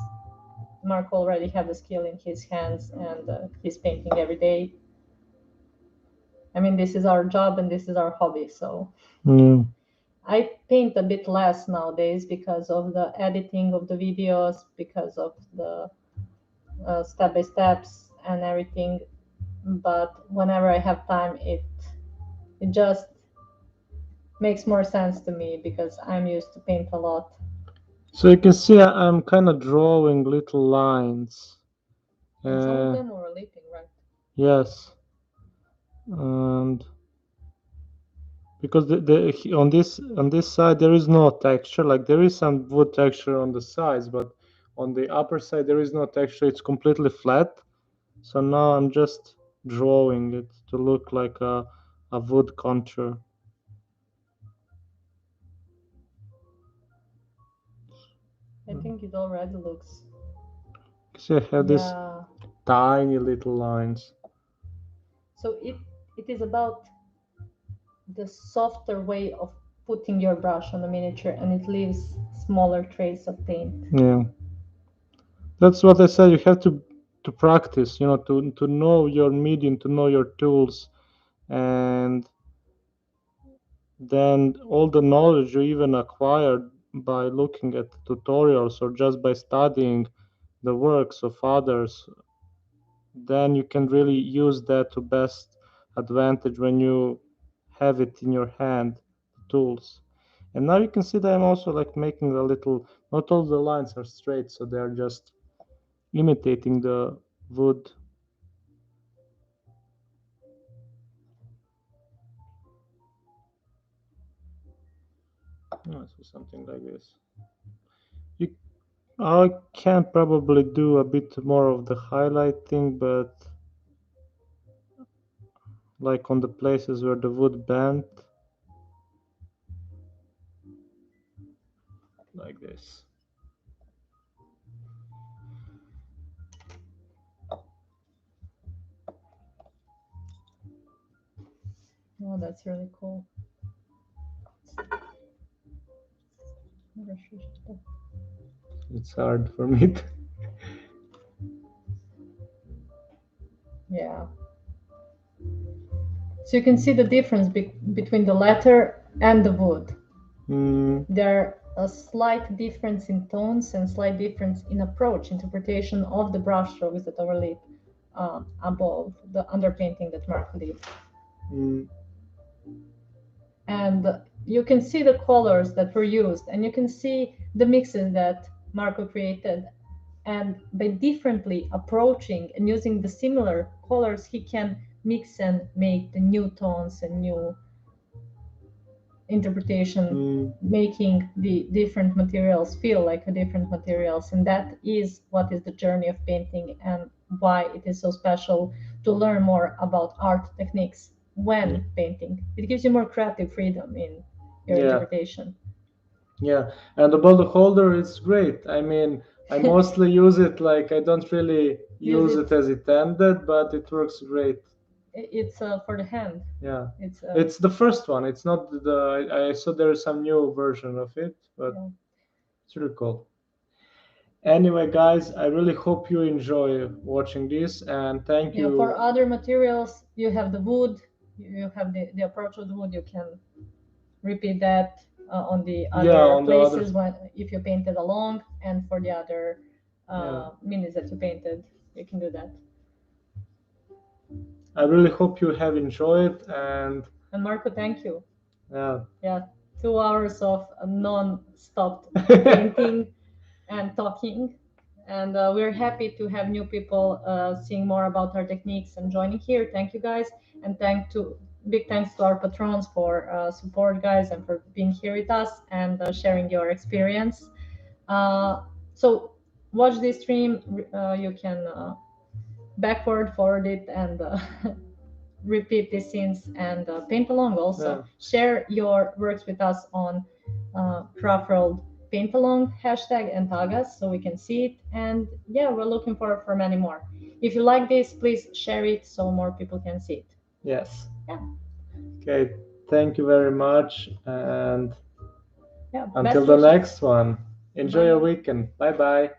Mark already have the skill in his hands, and he's painting every day. I mean, this is our job and this is our hobby, so
Mm.
I paint a bit less nowadays because of the editing of the videos, because of the step by steps and everything. But whenever I have time, it just makes more sense to me because I'm used to paint a lot.
So you can see I'm kind of drawing little lines.
And some of
Uh,
them were leaping, right?
yes, and because on this side there is no texture. Like there is some wood texture on the sides, but on the upper side there is no texture. It's completely flat. So now I'm just drawing it to look like a wood contour.
I think it already looks.
See, I have these
Yeah.
tiny little lines.
So it is about the softer way of putting your brush on the miniature, and it leaves smaller trace of paint.
Yeah, that's what I said. You have to practice, to know your medium, to know your tools, and then all the knowledge you even acquired by looking at tutorials or just by studying the works of others, then you can really use that to best advantage when you have it in your hand, the tools. And now you can see that I'm also like making a little, not all the lines are straight, so they're just imitating the wood. Oh, so something like this. You, I can probably do a bit more of the highlighting, but like on the places where the wood bent, like this.
Oh, that's really cool.
It's hard for me to.
Yeah. So you can see the difference between the leather and the wood.
Mm,
There a slight difference in tones and slight difference in approach, interpretation of the brushstrokes that overlay above the underpainting that Marco did.
mm,
And you can see the colors that were used, and you can see the mixes that Marco created. And by differently approaching and using the similar colors, he can mix and make the new tones and new interpretation,
mm.
making the different materials feel like a different materials. And that is what is the journey of painting, and why it is so special to learn more about art techniques when painting. It gives you more creative freedom in your
Yeah,
interpretation.
yeah. And the bottle holder is great. I mean, I mostly use it like I don't really
Use
use
it.
it as intended, but it works great.
It's for the hand.
Yeah.
It's
It's the first one. It's not I saw there is some new version of it, but
yeah.
it's really cool. Anyway, guys, I really hope you enjoy watching this, and thank
Yeah, for
you.
other materials, you have the wood, you have the approach of the wood. You can repeat that on the
Yeah,
other
on the other.
places when if you painted along, and for the other
Yeah.
minis that you painted, you can do that.
I really hope you have enjoyed, and
And Marco, thank you.
yeah.
Yeah, 2 hours of non-stop painting and talking. And we're happy to have new people seeing more about our techniques and joining here. Thank you guys, and big thanks to our patrons for support, guys, and for being here with us and sharing your experience. So watch this stream. You can backward, forward it, and repeat these scenes and paint along. Also,
Yeah.
share your works with us on Craftworld Paint Along hashtag and tag us so we can see it. And yeah, we're looking for many more. If you like this, please share it so more people can see it.
Yes.
Yeah,
Okay. Thank you very much, and
yeah.
until
Best
the
wishes.
next one. Enjoy your
Bye.
weekend. Bye bye.